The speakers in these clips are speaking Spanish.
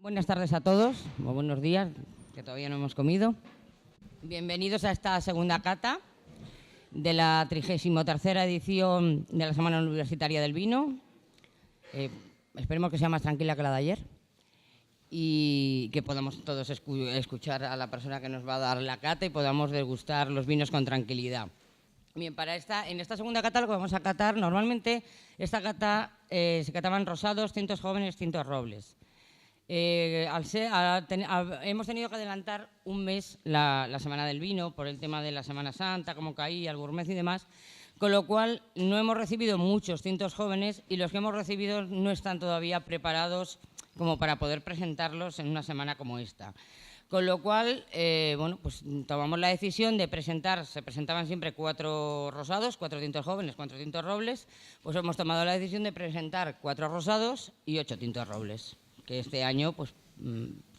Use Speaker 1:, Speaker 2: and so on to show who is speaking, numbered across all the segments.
Speaker 1: Buenas tardes a todos, o buenos días, que todavía no hemos comido. Bienvenidos a esta segunda cata de la 33ª edición de la Semana Universitaria del Vino. Esperemos que sea más tranquila que la de ayer y que podamos todos escuchar a la persona que nos va a dar la cata y podamos degustar los vinos con tranquilidad. Bien, en esta segunda cata lo que vamos a catar, normalmente esta cata se cataban rosados, tintos jóvenes, tintos robles. Hemos tenido que adelantar un mes la Semana del Vino por el tema de la Semana Santa, como caía, el Gourmet y demás, con lo cual no hemos recibido muchos tintos jóvenes y los que hemos recibido no están todavía preparados como para poder presentarlos en una semana como esta. Con lo cual, pues tomamos la decisión de se presentaban siempre 4 rosados, 4 tintos jóvenes, 4 tintos robles, pues hemos tomado la decisión de presentar 4 rosados y 8 tintos robles, que este año pues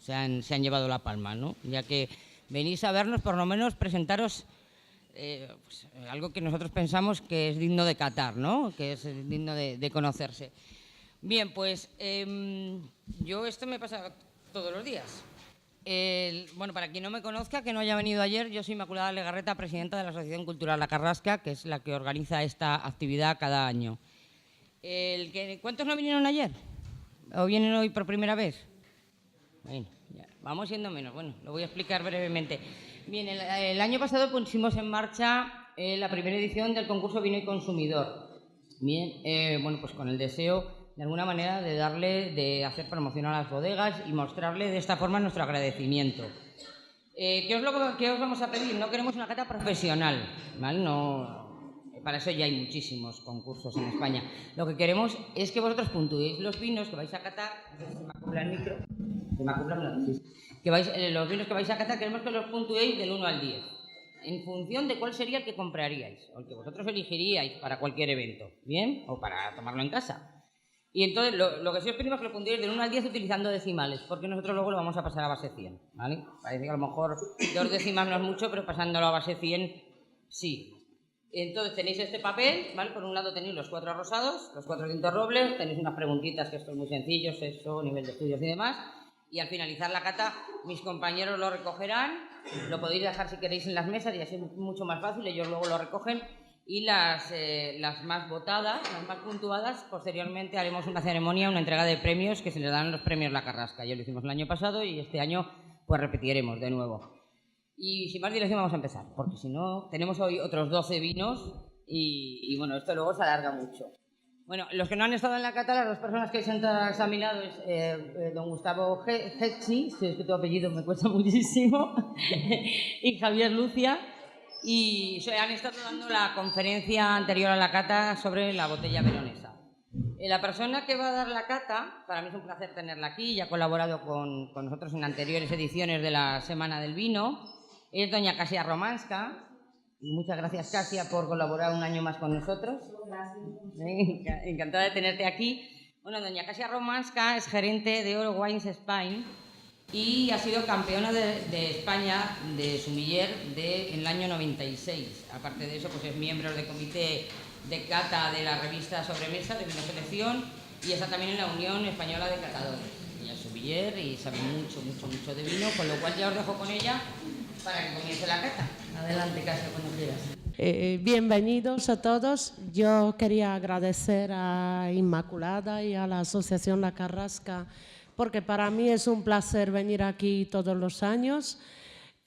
Speaker 1: se han llevado la palma, ¿no? Ya que venís a vernos, por lo menos presentaros pues, algo que nosotros pensamos que es digno de catar, ¿no? Que es digno de conocerse. Bien, pues yo esto me pasa todos los días. Para quien no me conozca, que no haya venido ayer, yo soy Inmaculada Legarreta, presidenta de la Asociación Cultural La Carrasca, que es la que organiza esta actividad cada año. ¿Cuántos no vinieron ayer? ¿O vienen hoy por primera vez? Bueno, ya, vamos siendo menos. Bueno, lo voy a explicar brevemente. Bien, el año pasado pusimos en marcha la primera edición del concurso Vino y Consumidor. Bien, pues con el deseo, de alguna manera, de hacer promoción a las bodegas y mostrarle de esta forma nuestro agradecimiento. ¿Qué os vamos a pedir? No queremos una cata profesional, ¿vale? No. Para eso ya hay muchísimos concursos en España. Lo que queremos es que vosotros puntuéis los vinos que vais a catar. Se me acopla el micro. Los vinos que vais a catar, queremos que los puntuéis del 1 al 10. En función de cuál sería el que compraríais o el que vosotros elegiríais para cualquier evento, ¿bien? O para tomarlo en casa. Y entonces lo que sí os pedimos es que lo puntuéis del 1 al 10 utilizando decimales, porque nosotros luego lo vamos a pasar a base 100, ¿vale? Parece que a lo mejor 2 décimas no es mucho, pero pasándolo a base 100, sí. Entonces tenéis este papel, ¿vale? Por un lado tenéis los 4 rosados, los 4 tintos robles, tenéis unas preguntitas que esto es muy sencillo, sexo, nivel de estudios y demás, y al finalizar la cata mis compañeros lo recogerán, lo podéis dejar si queréis en las mesas y así es mucho más fácil, ellos luego lo recogen y las más votadas, las más puntuadas, posteriormente haremos una ceremonia, una entrega de premios que se les dan los premios La Carrasca. Ya lo hicimos el año pasado y este año pues repetiremos de nuevo. Y sin más dilación vamos a empezar, porque si no, tenemos hoy otros 12 vinos y bueno, esto luego se alarga mucho. Bueno, los que no han estado en la cata, las 2 personas que sentadas a mi lado es don Gustavo Hetzi, si es que tu apellido me cuesta muchísimo, y Javier Lucia, y han estado dando la conferencia anterior a la cata sobre la botella veronesa. La persona que va a dar la cata, para mí es un placer tenerla aquí, y ha colaborado con nosotros en anteriores ediciones de la Semana del Vino, es doña Kasia Romanska. Muchas gracias, Kasia, por colaborar un año más con nosotros. Gracias. Encantada de tenerte aquí. Bueno, doña Kasia Romanska es gerente de Oro Wines Spain y ha sido campeona de España de sumiller en el año 96. Aparte de eso, pues es miembro del comité de cata de la revista Sobremesa de Vino Selección y está también en la Unión Española de Catadores. Ella es sumiller y sabe mucho de vino, con lo cual ya os dejo con ella para que comience la cata. Adelante, Kasia, cuando quieras.
Speaker 2: Bienvenidos a todos. Yo quería agradecer a Inmaculada y a la Asociación La Carrasca, porque para mí es un placer venir aquí todos los años.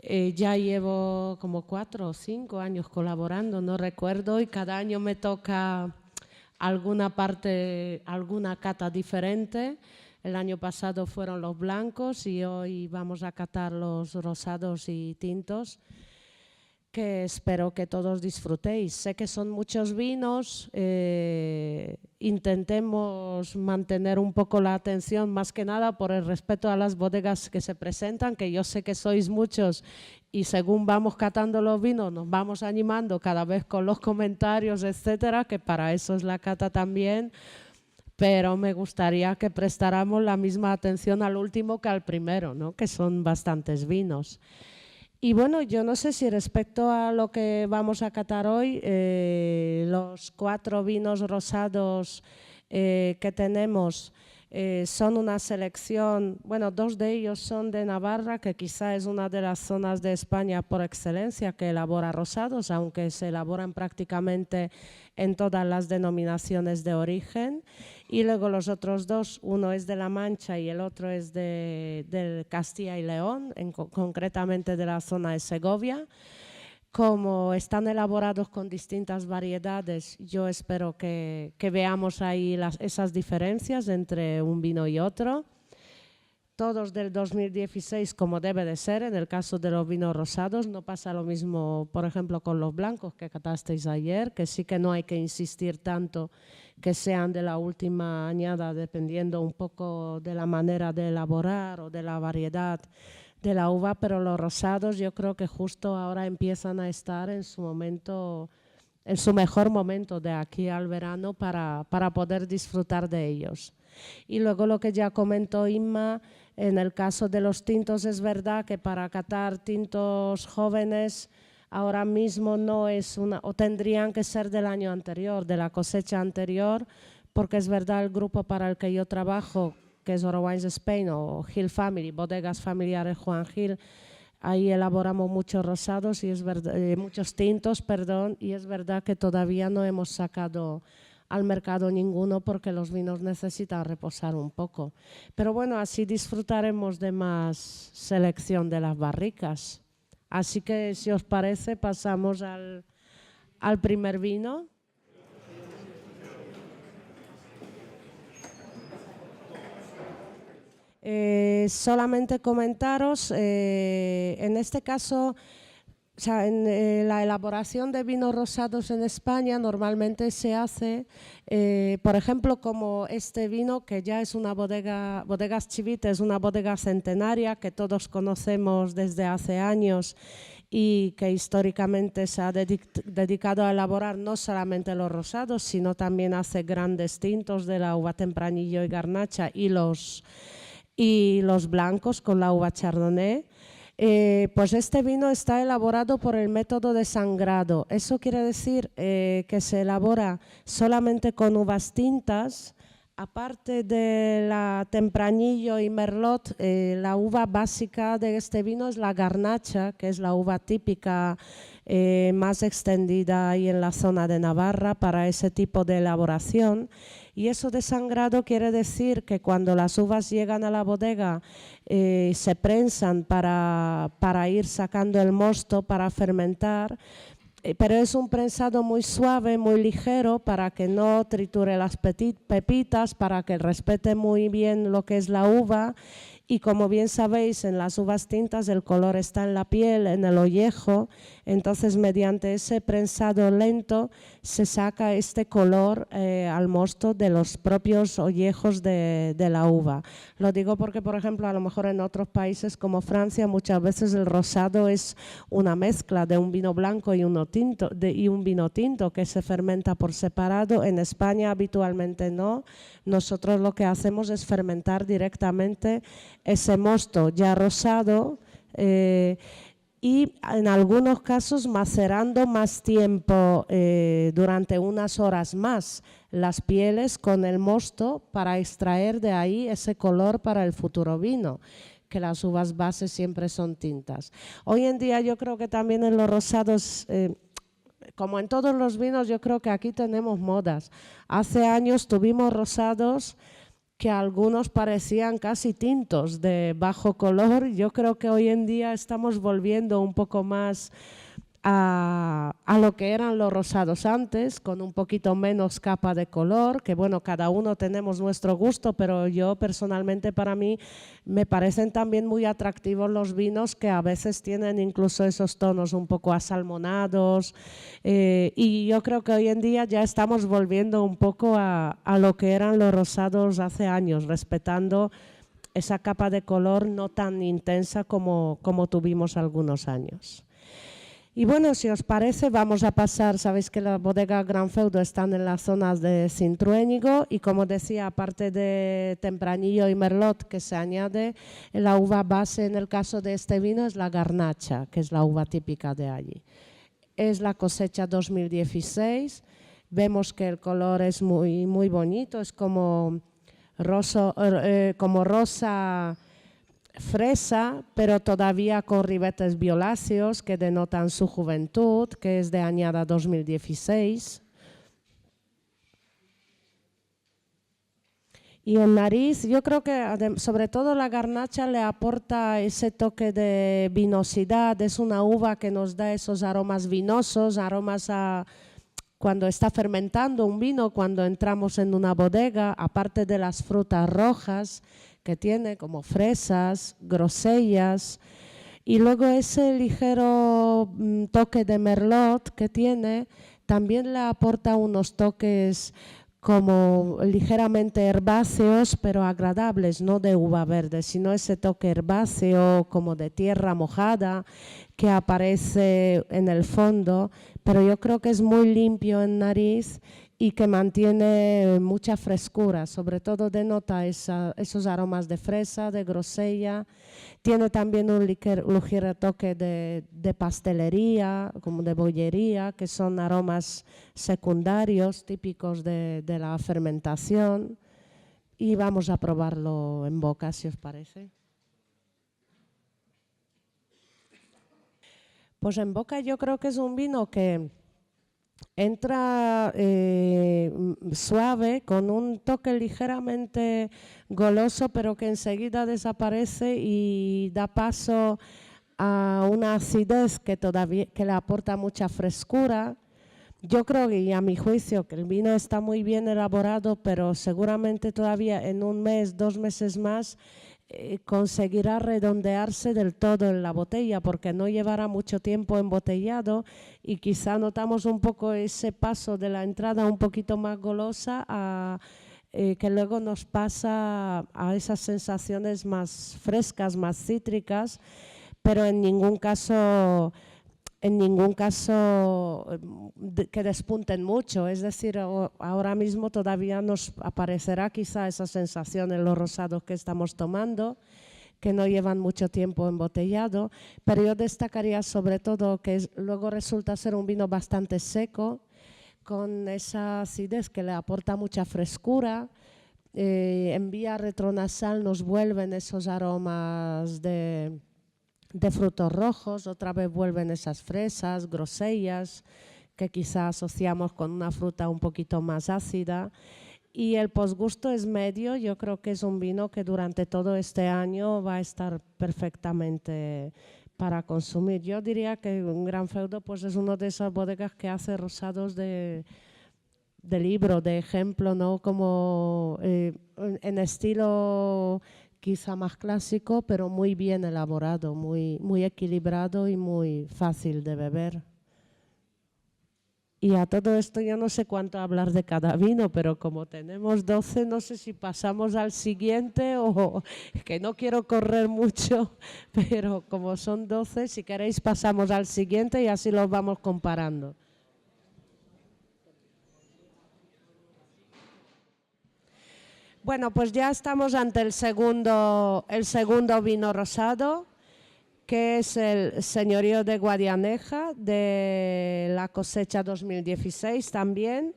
Speaker 2: Ya llevo como 4 o 5 años colaborando, no recuerdo, y cada año me toca alguna cata diferente. El año pasado fueron los blancos y hoy vamos a catar los rosados y tintos, que espero que todos disfrutéis. Sé que son muchos vinos, intentemos mantener un poco la atención, más que nada por el respeto a las bodegas que se presentan, que yo sé que sois muchos y según vamos catando los vinos nos vamos animando cada vez con los comentarios, etcétera, que para eso es la cata también. Pero me gustaría que prestáramos la misma atención al último que al primero, ¿no? Que son bastantes vinos. Y bueno, yo no sé si respecto a lo que vamos a catar hoy, los 4 vinos rosados que tenemos Son una selección, bueno, 2 de ellos son de Navarra, que quizá es una de las zonas de España por excelencia que elabora rosados, aunque se elaboran prácticamente en todas las denominaciones de origen. Y luego los otros 2, uno es de La Mancha y el otro es de Castilla y León, concretamente de la zona de Segovia. Como están elaborados con distintas variedades, yo espero que veamos ahí esas diferencias entre un vino y otro. Todos del 2016, como debe de ser, en el caso de los vinos rosados. No pasa lo mismo, por ejemplo, con los blancos que catasteis ayer, que sí que no hay que insistir tanto que sean de la última añada, dependiendo un poco de la manera de elaborar o de la variedad de la uva, pero los rosados yo creo que justo ahora empiezan a estar en su momento, en su mejor momento de aquí al verano para poder disfrutar de ellos. Y luego lo que ya comentó Inma, en el caso de los tintos es verdad que para catar tintos jóvenes ahora mismo no es o tendrían que ser del año anterior, de la cosecha anterior, porque es verdad el grupo para el que yo trabajo, que es Oro Wines Spain o Hill Family, bodegas familiares Juan Gil, ahí elaboramos muchos rosados y es verdad, muchos tintos, perdón, y es verdad que todavía no hemos sacado al mercado ninguno porque los vinos necesitan reposar un poco. Pero bueno, así disfrutaremos de más selección de las barricas. Así que, si os parece, pasamos al primer vino. Solamente comentaros, en este caso, o sea, en la elaboración de vinos rosados en España normalmente se hace, por ejemplo, como este vino que ya es una bodega, Bodegas Chivite, es una bodega centenaria que todos conocemos desde hace años y que históricamente se ha dedicado a elaborar no solamente los rosados, sino también hace grandes tintos de la uva tempranillo y garnacha y los blancos con la uva chardonnay. Pues este vino está elaborado por el método de sangrado. Eso quiere decir que se elabora solamente con uvas tintas. Aparte de la tempranillo y merlot, la uva básica de este vino es la garnacha, que es la uva típica más extendida ahí en la zona de Navarra para ese tipo de elaboración. Y eso de sangrado quiere decir que cuando las uvas llegan a la bodega se prensan para ir sacando el mosto para fermentar, pero es un prensado muy suave, muy ligero, para que no triture las pepitas, para que respete muy bien lo que es la uva. Y como bien sabéis, en las uvas tintas el color está en la piel, en el ollejo, entonces mediante ese prensado lento se saca este color al mosto de los propios ollejos de la uva. Lo digo porque, por ejemplo, a lo mejor en otros países como Francia muchas veces el rosado es una mezcla de un vino blanco y un vino tinto que se fermenta por separado. En España habitualmente no. Nosotros lo que hacemos es fermentar directamente ese mosto ya rosado y en algunos casos macerando más tiempo durante unas horas más las pieles con el mosto para extraer de ahí ese color para el futuro vino, que las uvas bases siempre son tintas. Hoy en día yo creo que también en los rosados, como en todos los vinos, yo creo que aquí tenemos modas. Hace años tuvimos rosados que algunos parecían casi tintos de bajo color. Yo creo que hoy en día estamos volviendo un poco más a lo que eran los rosados antes, con un poquito menos capa de color, que bueno, cada uno tenemos nuestro gusto, pero yo personalmente, para mí me parecen también muy atractivos los vinos que a veces tienen incluso esos tonos un poco asalmonados, y yo creo que hoy en día ya estamos volviendo un poco a lo que eran los rosados hace años, respetando esa capa de color no tan intensa como tuvimos algunos años. Y bueno, si os parece, vamos a pasar. Sabéis que la bodega Gran Feudo están en las zonas de Cintruénigo y, como decía, aparte de tempranillo y merlot que se añade, la uva base en el caso de este vino es la garnacha, que es la uva típica de allí. Es la cosecha 2016, vemos que el color es muy, muy bonito, es como como rosa fresa, pero todavía con ribetes violáceos que denotan su juventud, que es de añada 2016. Y en nariz, yo creo que sobre todo la garnacha le aporta ese toque de vinosidad. Es una uva que nos da esos aromas vinosos, aromas a cuando está fermentando un vino, cuando entramos en una bodega, aparte de las frutas rojas que tiene, como fresas, grosellas, y luego ese ligero toque de merlot que tiene, también le aporta unos toques como ligeramente herbáceos, pero agradables, no de uva verde, sino ese toque herbáceo como de tierra mojada que aparece en el fondo, pero yo creo que es muy limpio en nariz y que mantiene mucha frescura, sobre todo denota esos aromas de fresa, de grosella. Tiene también un ligero toque de pastelería, como de bollería, que son aromas secundarios típicos de la fermentación. Y vamos a probarlo en boca, si os parece. Pues en boca yo creo que es un vino que entra suave, con un toque ligeramente goloso, pero que enseguida desaparece y da paso a una acidez que le aporta mucha frescura. Yo creo, y a mi juicio, que el vino está muy bien elaborado, pero seguramente todavía en un mes, 2 meses más, conseguirá redondearse del todo en la botella, porque no llevará mucho tiempo embotellado y quizá notamos un poco ese paso de la entrada un poquito más golosa que luego nos pasa a esas sensaciones más frescas, más cítricas, pero en ningún caso que despunten mucho. Es decir, ahora mismo todavía nos aparecerá quizá esa sensación en los rosados que estamos tomando, que no llevan mucho tiempo embotellado, pero yo destacaría sobre todo que luego resulta ser un vino bastante seco, con esa acidez que le aporta mucha frescura. En vía retronasal nos vuelven esos aromas de frutos rojos, otra vez vuelven esas fresas, grosellas, que quizá asociamos con una fruta un poquito más ácida. Y el posgusto es medio. Yo creo que es un vino que durante todo este año va a estar perfectamente para consumir. Yo diría que un Gran Feudo pues es una de esas bodegas que hace rosados de libro, de ejemplo, ¿no? Como en estilo quizá más clásico, pero muy bien elaborado, muy equilibrado y muy fácil de beber. Y a todo esto yo no sé cuánto hablar de cada vino, pero como tenemos 12, no sé si pasamos al siguiente o que no quiero correr mucho, pero como son 12, si queréis pasamos al siguiente y así los vamos comparando. Bueno, pues ya estamos ante el segundo vino rosado, que es el Señorío de Guadianeja, de la cosecha 2016 también,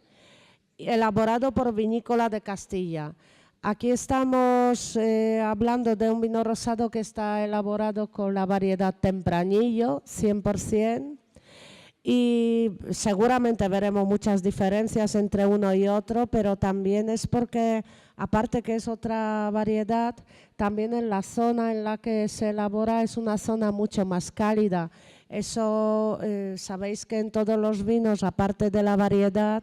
Speaker 2: elaborado por Vinícola de Castilla. Aquí estamos hablando de un vino rosado que está elaborado con la variedad Tempranillo, 100%, y seguramente veremos muchas diferencias entre uno y otro, pero también es porque, aparte que es otra variedad, también en la zona en la que se elabora es una zona mucho más cálida. Eso sabéis que en todos los vinos, aparte de la variedad,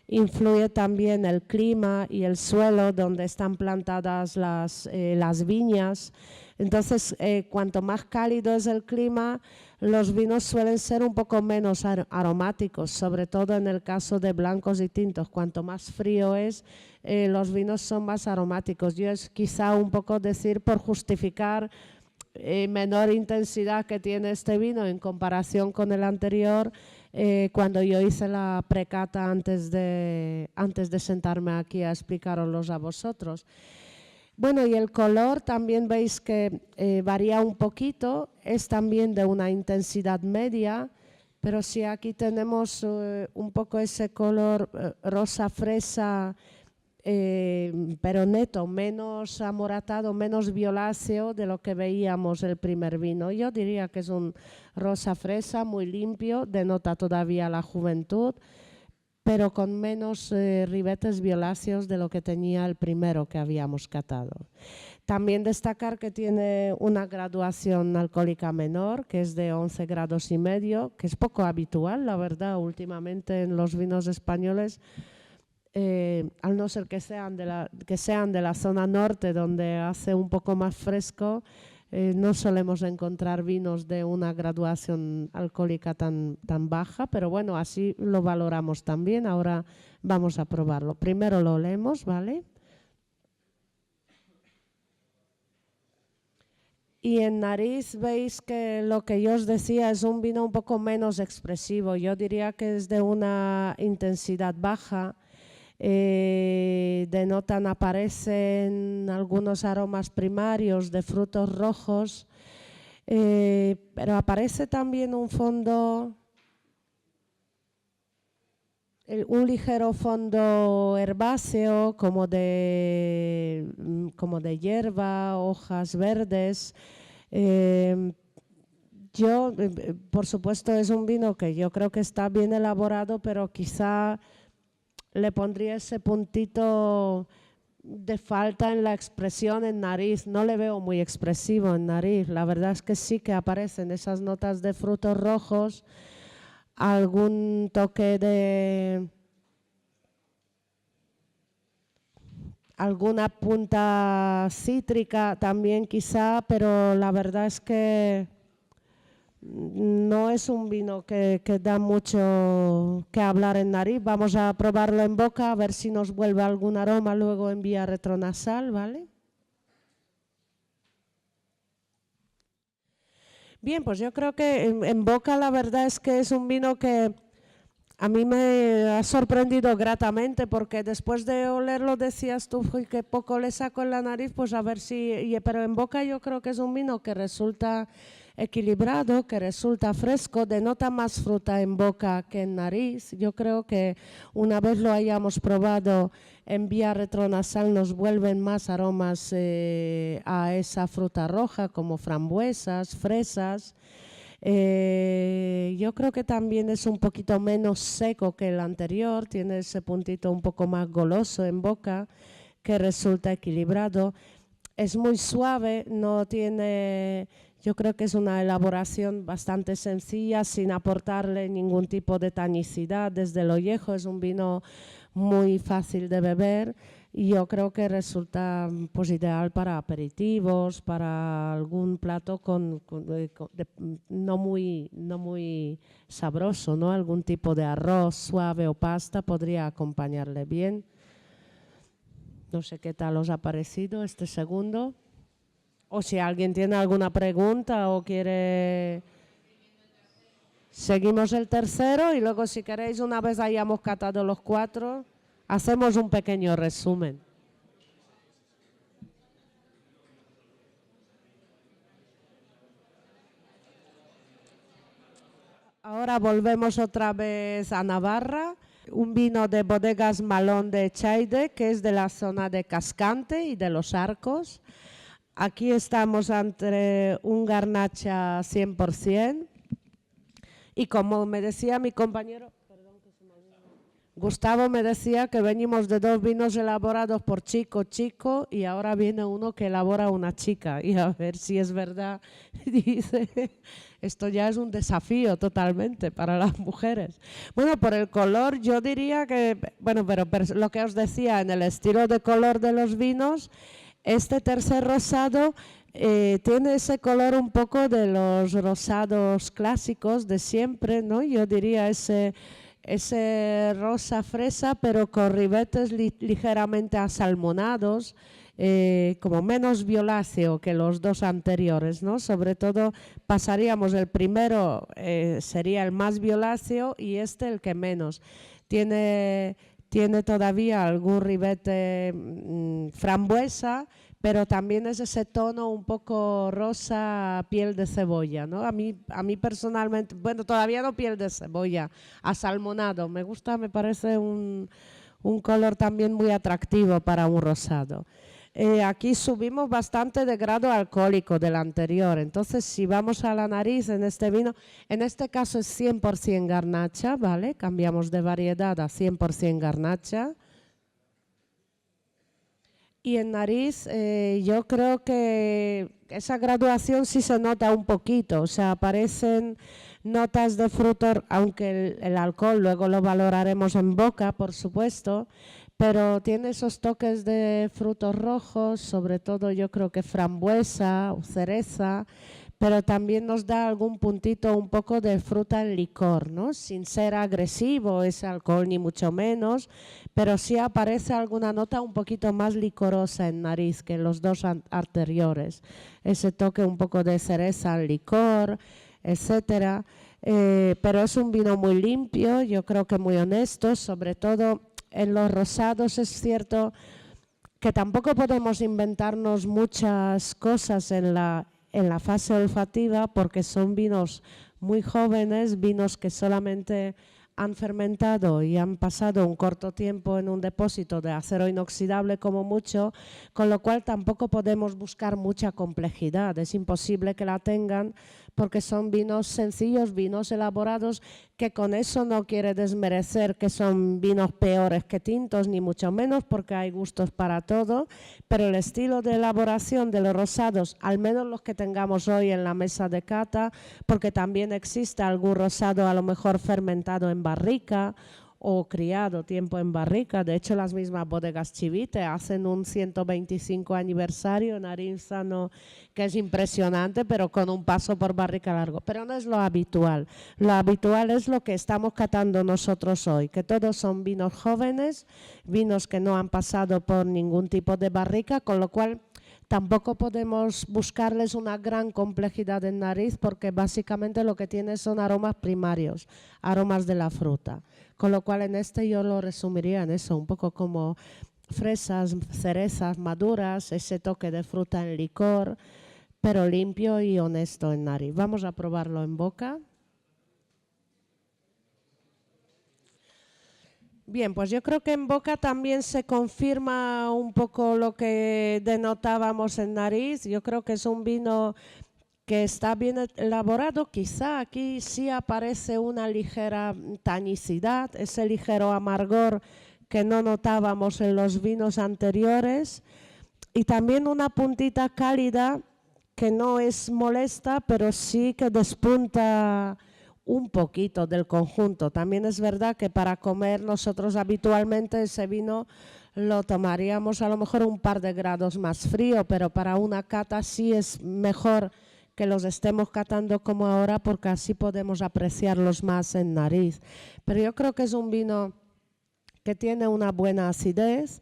Speaker 2: influye también el clima y el suelo donde están plantadas las viñas. Entonces, cuanto más cálido es el clima, los vinos suelen ser un poco menos aromáticos, sobre todo en el caso de blancos y tintos. Cuanto más frío es, los vinos son más aromáticos. Yo es quizá un poco decir por justificar menor intensidad que tiene este vino en comparación con el anterior, cuando yo hice la precata antes de sentarme aquí a explicaroslos a vosotros. Bueno, y el color también veis que varía un poquito, es también de una intensidad media, pero sí aquí tenemos un poco ese color rosa fresa pero neto, menos amoratado, menos violáceo de lo que veíamos el primer vino. Yo diría que es un rosa fresa muy limpio, denota todavía la juventud, pero con menos ribetes violáceos de lo que tenía el primero que habíamos catado. También destacar que tiene una graduación alcohólica menor, que es de 11 grados y medio, que es poco habitual, la verdad, últimamente en los vinos españoles, al no ser que sean de la zona norte, donde hace un poco más fresco, no solemos encontrar vinos de una graduación alcohólica tan baja, pero bueno, así lo valoramos también. Ahora vamos a probarlo. Primero lo olemos, ¿vale? Y en nariz veis que lo que yo os decía es un vino un poco menos expresivo. Yo diría que es de una intensidad baja. Aparecen algunos aromas primarios de frutos rojos, pero aparece también un fondo, un ligero fondo herbáceo como de hierba, hojas verdes. Por supuesto, es un vino que yo creo que está bien elaborado, pero quizá le pondría ese puntito de falta en la expresión en nariz. No le veo muy expresivo en nariz. La verdad es que sí que aparecen esas notas de frutos rojos, algún toque de alguna punta cítrica también quizá, pero la verdad es que no es un vino que da mucho que hablar en nariz. Vamos a probarlo en boca, a ver si nos vuelve algún aroma luego en vía retronasal, ¿vale? Bien, pues yo creo que en boca la verdad es que es un vino que a mí me ha sorprendido gratamente, porque después de olerlo decías tú que poco le saco en la nariz, pues a ver si... Pero en boca yo creo que es un vino que resulta equilibrado, que resulta fresco, denota más fruta en boca que en nariz. Yo creo que una vez lo hayamos probado en vía retronasal nos vuelven más aromas a esa fruta roja, como frambuesas, fresas. Yo creo que también es un poquito menos seco que el anterior, tiene ese puntito un poco más goloso en boca, que resulta equilibrado. Es muy suave, no tiene... Yo creo que es una elaboración bastante sencilla, sin aportarle ningún tipo de tanicidad desde lo viejo. Es un vino muy fácil de beber y yo creo que resulta pues ideal para aperitivos, para algún plato no muy sabroso, ¿no? Algún tipo de arroz suave o pasta podría acompañarle bien. No sé qué tal os ha parecido este segundo. O si alguien tiene alguna pregunta o quiere... Seguimos el tercero y luego, si queréis, una vez hayamos catado los cuatro, hacemos un pequeño resumen. Ahora volvemos otra vez a Navarra. Un vino de Bodegas Malón de Echaide, que es de la zona de Cascante y de los Arcos. Aquí estamos ante un Garnacha 100%. Y como me decía mi compañero, Gustavo, me decía que venimos de dos vinos elaborados por chico y ahora viene uno que elabora una chica. Y a ver si es verdad, dice, esto ya es un desafío totalmente para las mujeres. Bueno, por el color yo diría que, bueno, pero lo que os decía, en el estilo de color de los vinos, este tercer rosado tiene ese color un poco de los rosados clásicos de siempre, ¿no? Yo diría ese rosa fresa, pero con ribetes ligeramente asalmonados, como menos violáceo que los dos anteriores, ¿no? Sobre todo pasaríamos, el primero sería el más violáceo y este el que menos. Tiene todavía algún ribete frambuesa, pero también es ese tono un poco rosa, piel de cebolla, ¿no? A mí personalmente, bueno, todavía no piel de cebolla, asalmonado. Me gusta, me parece un un color también muy atractivo para un rosado. Aquí subimos bastante de grado alcohólico del anterior, entonces si vamos a la nariz en este vino, en este caso es 100% garnacha, ¿vale? Cambiamos de variedad a 100% garnacha. Y en nariz yo creo que esa graduación sí se nota un poquito, o sea, aparecen notas de fruto, aunque el alcohol luego lo valoraremos en boca, por supuesto, pero tiene esos toques de frutos rojos, sobre todo yo creo que frambuesa o cereza, pero también nos da algún puntito un poco de fruta en licor, ¿no? Sin ser agresivo ese alcohol ni mucho menos, pero sí aparece alguna nota un poquito más licorosa en nariz que los dos anteriores. Ese toque un poco de cereza en licor, etcétera. Pero es un vino muy limpio, yo creo que muy honesto, sobre todo en los rosados es cierto que tampoco podemos inventarnos muchas cosas en la fase olfativa porque son vinos muy jóvenes, vinos que solamente han fermentado y han pasado un corto tiempo en un depósito de acero inoxidable como mucho, con lo cual tampoco podemos buscar mucha complejidad, es imposible que la tengan porque son vinos sencillos, vinos elaborados, que con eso no quiere desmerecer que son vinos peores que tintos, ni mucho menos, porque hay gustos para todo, pero el estilo de elaboración de los rosados, al menos los que tengamos hoy en la mesa de cata, porque también existe algún rosado a lo mejor fermentado en barrica o criado tiempo en barrica. De hecho, las mismas bodegas Chivite hacen un 125 aniversario en Arízano, que es impresionante, pero con un paso por barrica largo. Pero no es lo habitual. Lo habitual es lo que estamos catando nosotros hoy, que todos son vinos jóvenes, vinos que no han pasado por ningún tipo de barrica, con lo cual tampoco podemos buscarles una gran complejidad en nariz porque básicamente lo que tiene son aromas primarios, aromas de la fruta. Con lo cual en este yo lo resumiría en eso, un poco como fresas, cerezas maduras, ese toque de fruta en licor, pero limpio y honesto en nariz. Vamos a probarlo en boca. Bien, pues yo creo que en boca también se confirma un poco lo que denotábamos en nariz. Yo creo que es un vino que está bien elaborado. Quizá aquí sí aparece una ligera tanicidad, ese ligero amargor que no notábamos en los vinos anteriores, y también una puntita cálida que no es molesta, pero sí que despunta un poquito del conjunto. También es verdad que para comer nosotros habitualmente ese vino lo tomaríamos a lo mejor un par de grados más frío, pero para una cata sí es mejor que los estemos catando como ahora porque así podemos apreciarlos más en nariz. Pero yo creo que es un vino que tiene una buena acidez,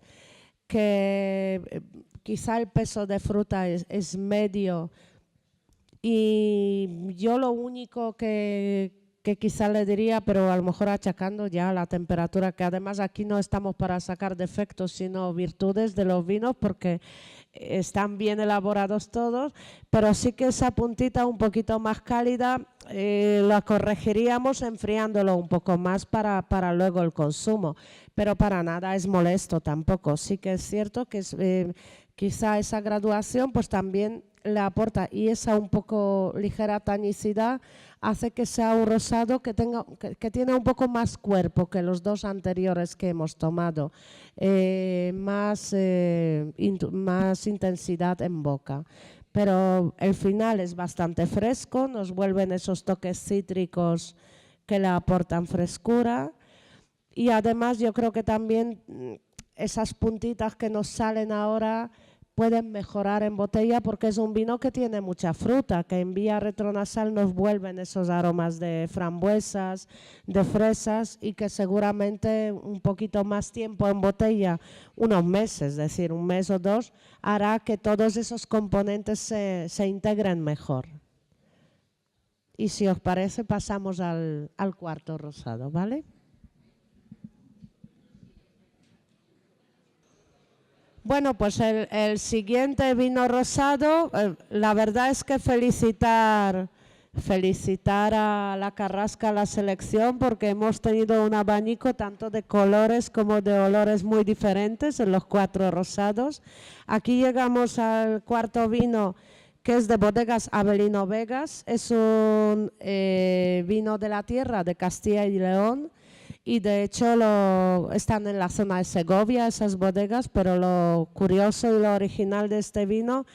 Speaker 2: que quizá el peso de fruta es medio, y yo lo único que quizá le diría, pero a lo mejor achacando ya la temperatura, que además aquí no estamos para sacar defectos sino virtudes de los vinos porque están bien elaborados todos, pero sí que esa puntita un poquito más cálida la corregiríamos enfriándolo un poco más para luego el consumo, pero para nada es molesto tampoco. Sí que es cierto que quizá esa graduación pues también le aporta, y esa un poco ligera tanicidad hace que sea un rosado que tiene un poco más cuerpo que los dos anteriores que hemos tomado, más intensidad en boca. Pero el final es bastante fresco, nos vuelven esos toques cítricos que le aportan frescura, y además yo creo que también esas puntitas que nos salen ahora pueden mejorar en botella porque es un vino que tiene mucha fruta, que en vía retronasal nos vuelven esos aromas de frambuesas, de fresas, y que seguramente un poquito más tiempo en botella, unos meses, es decir, un mes o dos, hará que todos esos componentes se integren mejor. Y si os parece, pasamos al cuarto rosado, ¿vale? Bueno, pues el siguiente vino rosado, la verdad es que felicitar felicitar a la Carrasca, a la selección, porque hemos tenido un abanico tanto de colores como de olores muy diferentes en los 4 rosados. Aquí llegamos al cuarto vino, que es de Bodegas Avelino Vegas. Es un vino de la tierra de Castilla y León, y de hecho están en la zona de Segovia esas bodegas, pero lo curioso y lo original de este vino,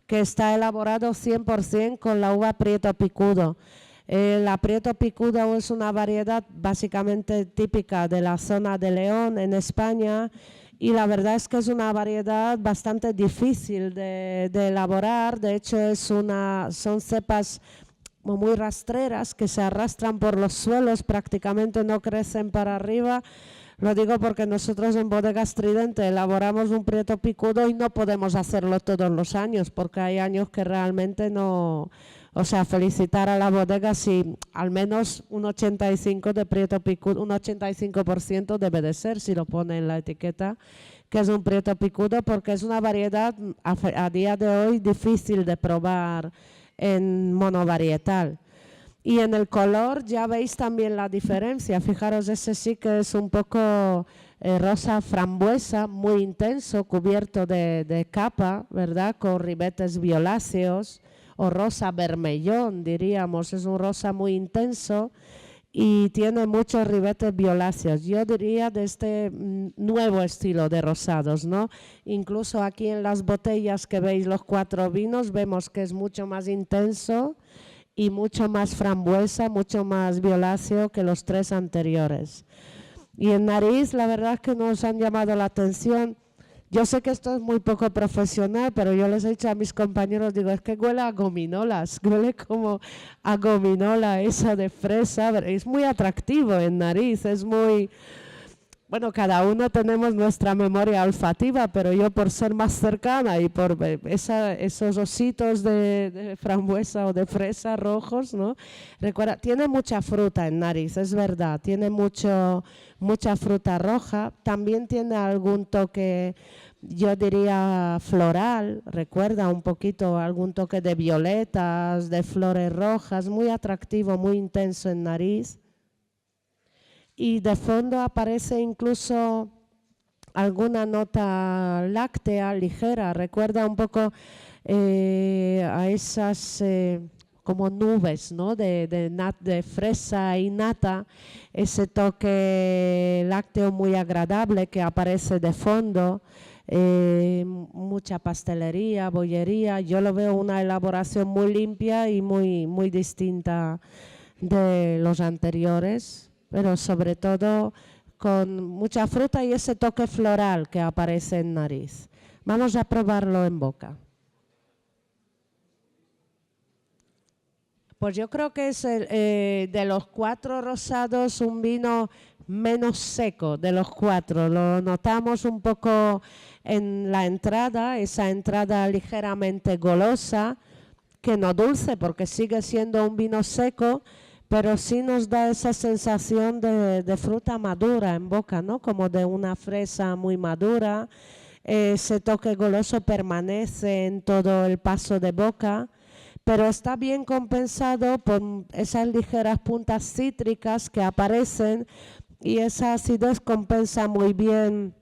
Speaker 2: que está elaborado 100% con la uva Prieto Picudo. La Prieto Picudo es una variedad básicamente típica de la zona de León, en España, y la verdad es que es una variedad bastante difícil de elaborar. De hecho, son cepas muy rastreras que se arrastran por los suelos, prácticamente no crecen para arriba. Lo digo porque nosotros en Bodegas Tridente elaboramos un Prieto Picudo y no podemos hacerlo todos los años, porque hay años que realmente no... O sea, felicitar a la bodega si al menos un 85% de Prieto Picudo, un 85% debe de ser, si lo pone en la etiqueta, que es un Prieto Picudo, porque es una variedad a día de hoy difícil de probar en monovarietal. Y en el color ya veis también la diferencia. Fijaros, ese sí que es un poco rosa frambuesa, muy intenso, cubierto de capa, ¿verdad? Con ribetes violáceos, o rosa vermellón, diríamos. Es un rosa muy intenso y tiene muchos ribetes violáceos. Yo diría de este nuevo estilo de rosados, ¿no? Incluso aquí en las botellas que veis los 4 vinos, vemos que es mucho más intenso y mucho más frambuesa, mucho más violáceo que los 3 anteriores. Y en nariz, la verdad es que nos han llamado la atención. Yo sé que esto es muy poco profesional, pero yo les he dicho a mis compañeros, digo, es que huele a gominolas, huele como a gominola esa de fresa. Es muy atractivo en nariz, es muy... Bueno, cada uno tenemos nuestra memoria olfativa, pero yo por ser más cercana y por esos ositos de frambuesa o de fresa rojos, ¿no? Recuerda, tiene mucha fruta en nariz, es verdad, tiene mucha fruta roja, también tiene algún toque, yo diría floral, recuerda un poquito algún toque de violetas, de flores rojas, muy atractivo, muy intenso en nariz. Y de fondo aparece incluso alguna nota láctea ligera, recuerda un poco a esas como nubes, ¿no? de fresa y nata, ese toque lácteo muy agradable que aparece de fondo, mucha pastelería, bollería. Yo lo veo una elaboración muy limpia y muy distinta de los anteriores, pero sobre todo con mucha fruta y ese toque floral que aparece en nariz. Vamos a probarlo en boca. Pues yo creo que es de los 4 rosados un vino menos seco de los 4. Lo notamos un poco en la entrada, esa entrada ligeramente golosa, que no dulce porque sigue siendo un vino seco, pero sí nos da esa sensación de fruta madura en boca, ¿no? Como de una fresa muy madura. Ese toque goloso permanece en todo el paso de boca, pero está bien compensado por esas ligeras puntas cítricas que aparecen, y esa acidez compensa muy bien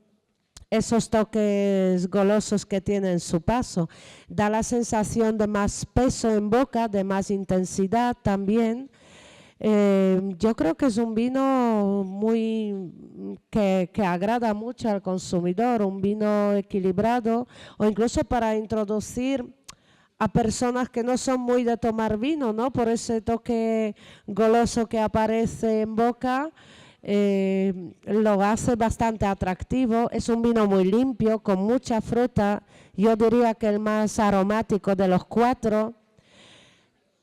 Speaker 2: esos toques golosos que tiene en su paso. Da la sensación de más peso en boca, de más intensidad también. Yo creo que es un vino que agrada mucho al consumidor, un vino equilibrado, o incluso para introducir a personas que no son muy de tomar vino, ¿no? Por ese toque goloso que aparece en boca, lo hace bastante atractivo. Es un vino muy limpio, con mucha fruta. Yo diría que el más aromático de los 4.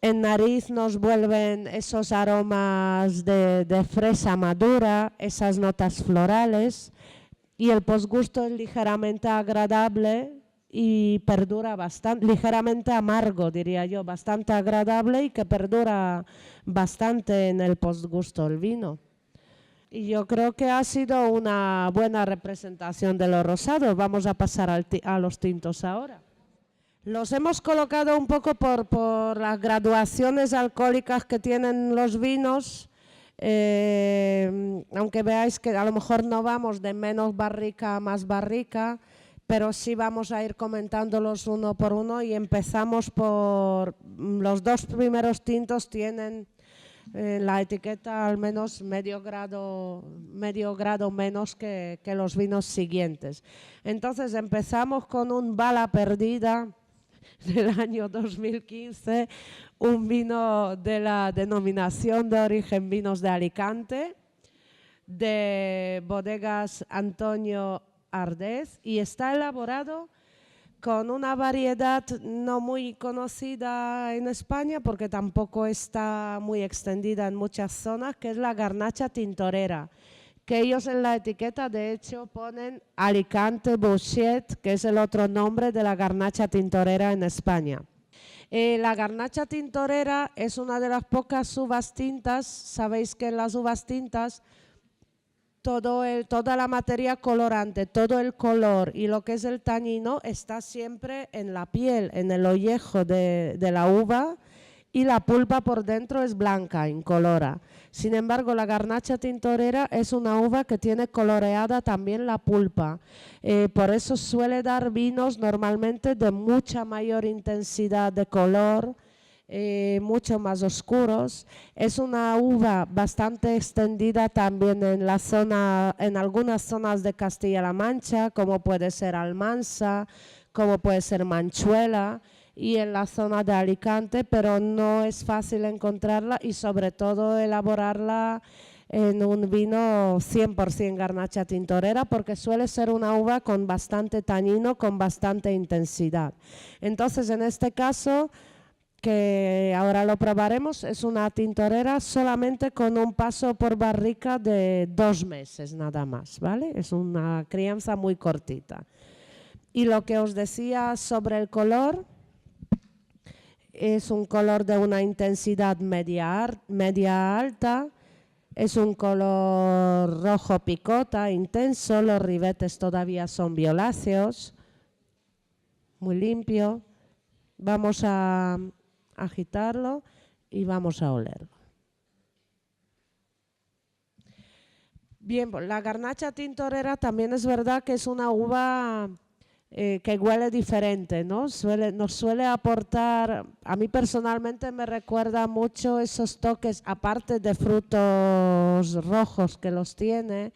Speaker 2: En nariz nos vuelven esos aromas de fresa madura, esas notas florales, y el posgusto es ligeramente agradable y perdura bastante, ligeramente amargo diría yo, bastante agradable y que perdura bastante en el posgusto el vino. Y yo creo que ha sido una buena representación de los rosados. Vamos a pasar a los tintos ahora. Los hemos colocado un poco por las graduaciones alcohólicas que tienen los vinos, aunque veáis que a lo mejor no vamos de menos barrica a más barrica, pero sí vamos a ir comentándolos uno por uno y empezamos por los dos primeros tintos tienen la etiqueta al menos medio grado menos que los vinos siguientes. Entonces empezamos con un Bala Perdida del año 2015, un vino de la denominación de origen Vinos de Alicante, de Bodegas Antonio Ardez, y está elaborado con una variedad no muy conocida en España porque tampoco está muy extendida en muchas zonas, que es la Garnacha Tintorera, que ellos en la etiqueta de hecho ponen Alicante Bouchet, que es el otro nombre de la Garnacha Tintorera en España. La Garnacha Tintorera es una de las pocas uvas tintas. Sabéis que en las uvas tintas toda la materia colorante, todo el color y lo que es el tanino está siempre en la piel, en el ollejo de la uva, y la pulpa por dentro es blanca, incolora. Sin embargo, la Garnacha Tintorera es una uva que tiene coloreada también la pulpa. Por eso suele dar vinos normalmente de mucha mayor intensidad de color, mucho más oscuros. Es una uva bastante extendida también en algunas zonas de Castilla-La Mancha, como puede ser Almansa, como puede ser Manchuela, y en la zona de Alicante, pero no es fácil encontrarla y sobre todo elaborarla en un vino 100% Garnacha Tintorera, porque suele ser una uva con bastante tanino, con bastante intensidad. Entonces, en este caso, que ahora lo probaremos, es una tintorera solamente con un paso por barrica de 2 meses nada más, ¿vale? Es una crianza muy cortita. Y lo que os decía sobre el color, es un color de una intensidad media alta, es un color rojo picota, intenso, los ribetes todavía son violáceos, muy limpio. Vamos a agitarlo y vamos a olerlo. Bien, la Garnacha Tintorera también es verdad que es una uva que huele diferente, ¿no? Nos suele aportar, a mí personalmente me recuerda mucho esos toques, aparte de frutos rojos que los tiene,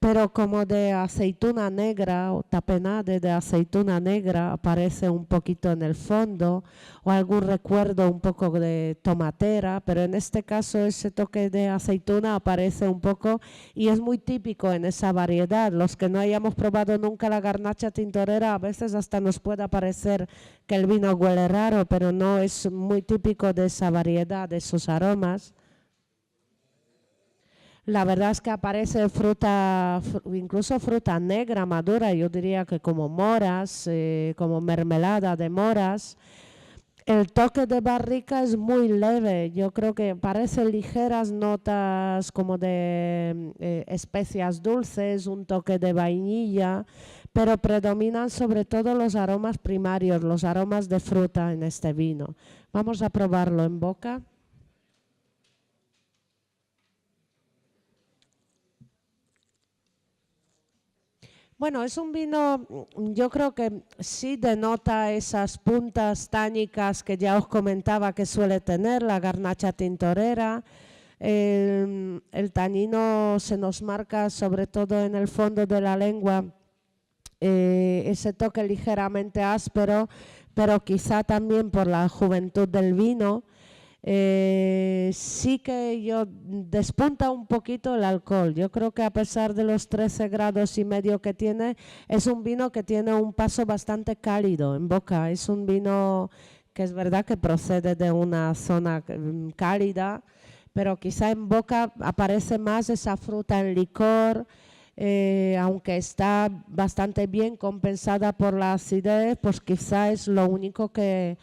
Speaker 2: pero como de aceituna negra o tapenade de aceituna negra aparece un poquito en el fondo, o algún recuerdo un poco de tomatera, pero en este caso ese toque de aceituna aparece un poco y es muy típico en esa variedad. Los que no hayamos probado nunca la Garnacha Tintorera, a veces hasta nos puede parecer que el vino huele raro, pero no, es muy típico de esa variedad, de esos aromas. La verdad es que aparece fruta, incluso fruta negra madura, yo diría que como moras, como mermelada de moras. El toque de barrica es muy leve, yo creo que parecen ligeras notas como de especias dulces, un toque de vainilla, pero predominan sobre todo los aromas primarios, los aromas de fruta en este vino. Vamos a probarlo en boca. Bueno, es un vino, yo creo que sí denota esas puntas tánicas que ya os comentaba que suele tener la Garnacha Tintorera. El tanino se nos marca sobre todo en el fondo de la lengua, ese toque ligeramente áspero, pero quizá también por la juventud del vino. Sí que despunta un poquito el alcohol. Yo creo que a pesar de los 13 grados y medio que tiene, es un vino que tiene un paso bastante cálido en boca. Es un vino que es verdad que procede de una zona cálida, pero quizá en boca aparece más esa fruta en licor, aunque está bastante bien compensada por la acidez, pues quizá es lo único que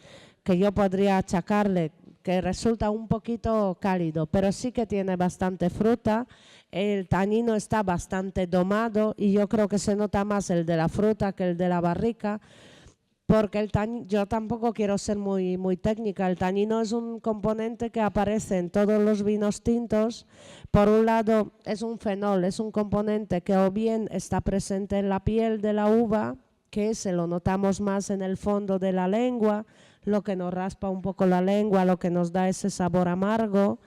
Speaker 2: yo podría achacarle, que resulta un poquito cálido, pero sí que tiene bastante fruta. El tanino está bastante domado y yo creo que se nota más el de la fruta que el de la barrica. porque yo tampoco quiero ser muy técnica. El tanino es un componente que aparece en todos los vinos tintos. Por un lado, es un fenol, es un componente que o bien está presente en la piel de la uva, que se lo notamos más en el fondo de la lengua, lo que nos raspa un poco la lengua, lo que nos da ese sabor amargo,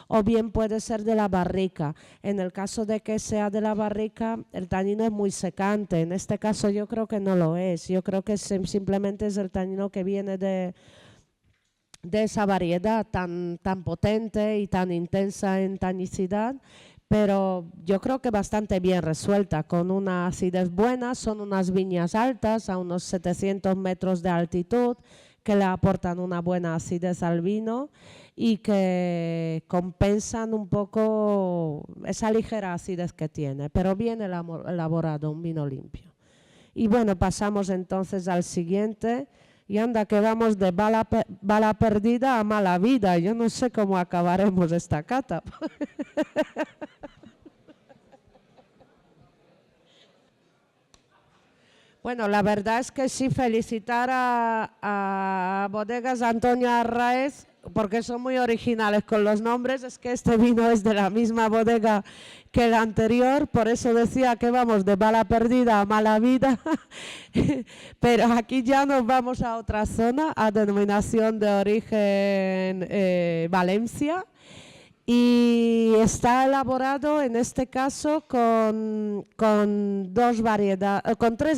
Speaker 2: o bien puede ser de la barrica. En el caso de que sea de la barrica, el tanino es muy secante. En este caso yo creo que no lo es. Yo creo que simplemente es el tanino que viene de esa variedad tan potente y tan intensa en tanicidad, pero yo creo que bastante bien resuelta, con una acidez buena. Son unas viñas altas, a unos 700 metros de altitud, que le aportan una buena acidez al vino y que compensan un poco esa ligera acidez que tiene, pero bien elaborado, un vino limpio. Y bueno, pasamos entonces al siguiente. Y anda, que vamos de bala perdida a mala vida. Yo no sé cómo acabaremos esta cata. Bueno, la verdad es que sí, felicitar a Bodegas Antonio Arraez, porque son muy originales con los nombres. Es que este vino es de la misma bodega que el anterior, por eso decía que vamos de bala perdida a mala vida. Pero aquí ya nos vamos a otra zona, a denominación de origen Valencia. Y está elaborado en este caso con tres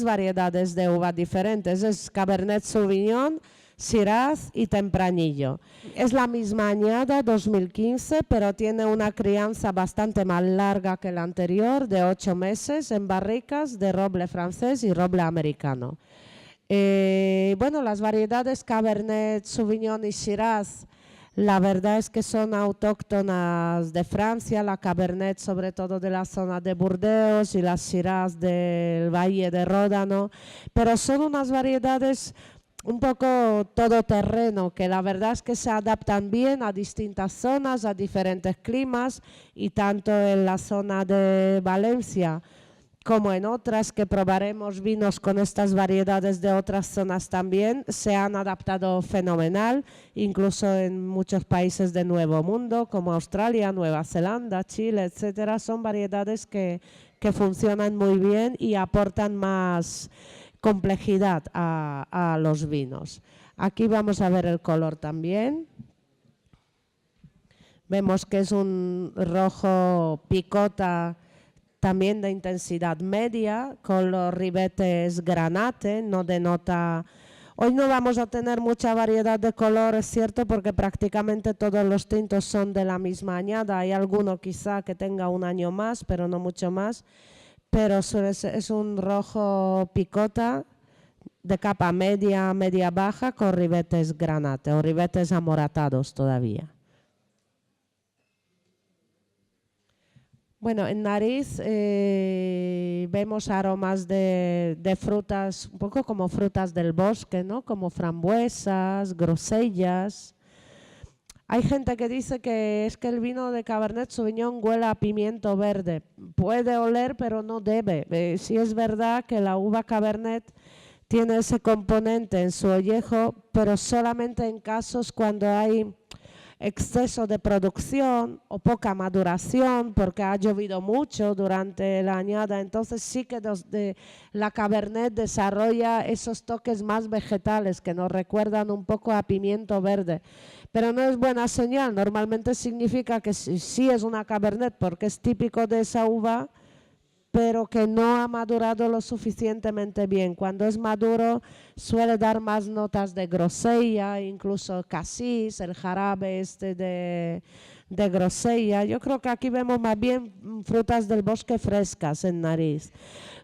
Speaker 2: variedades de uva diferentes. Es Cabernet Sauvignon, Shiraz y Tempranillo. Es la misma añada, 2015, pero tiene una crianza bastante más larga que la anterior, de 8 meses, en barricas de roble francés y roble americano. Bueno, las variedades Cabernet Sauvignon y Shiraz, la verdad es que son autóctonas de Francia, la Cabernet sobre todo de la zona de Burdeos y las Shiraz del Valle de Ródano, pero son unas variedades un poco todoterreno, que la verdad es que se adaptan bien a distintas zonas, a diferentes climas, y tanto en la zona de Valencia como en otras que probaremos vinos con estas variedades de otras zonas también, se han adaptado fenomenal, incluso en muchos países del Nuevo Mundo, como Australia, Nueva Zelanda, Chile, etcétera. Son variedades que funcionan muy bien y aportan más complejidad a los vinos. Aquí vamos a ver el color también. Vemos que es un rojo picota, también de intensidad media, con los ribetes granate, no denota. Hoy no vamos a tener mucha variedad de color, es cierto, porque prácticamente todos los tintos son de la misma añada. Hay alguno quizá que tenga un año más, pero no mucho más. Pero es un rojo picota de capa media, media baja, con ribetes granate o ribetes amoratados todavía. Bueno, en nariz vemos aromas de frutas, un poco como frutas del bosque, ¿no? Como frambuesas, grosellas. Hay gente que dice que es que el vino de Cabernet Sauvignon huele a pimiento verde. Puede oler, pero no debe. Sí es verdad que la uva Cabernet tiene ese componente en su ollejo, pero solamente en casos cuando hay exceso de producción o poca maduración, porque ha llovido mucho durante la añada. Entonces sí que la Cabernet desarrolla esos toques más vegetales que nos recuerdan un poco a pimiento verde. Pero no es buena señal. Normalmente significa que sí es una Cabernet porque es típico de esa uva, pero que no ha madurado lo suficientemente bien. Cuando es maduro suele dar más notas de grosella, incluso casis, el jarabe de grosella. Yo creo que aquí vemos más bien frutas del bosque frescas en nariz,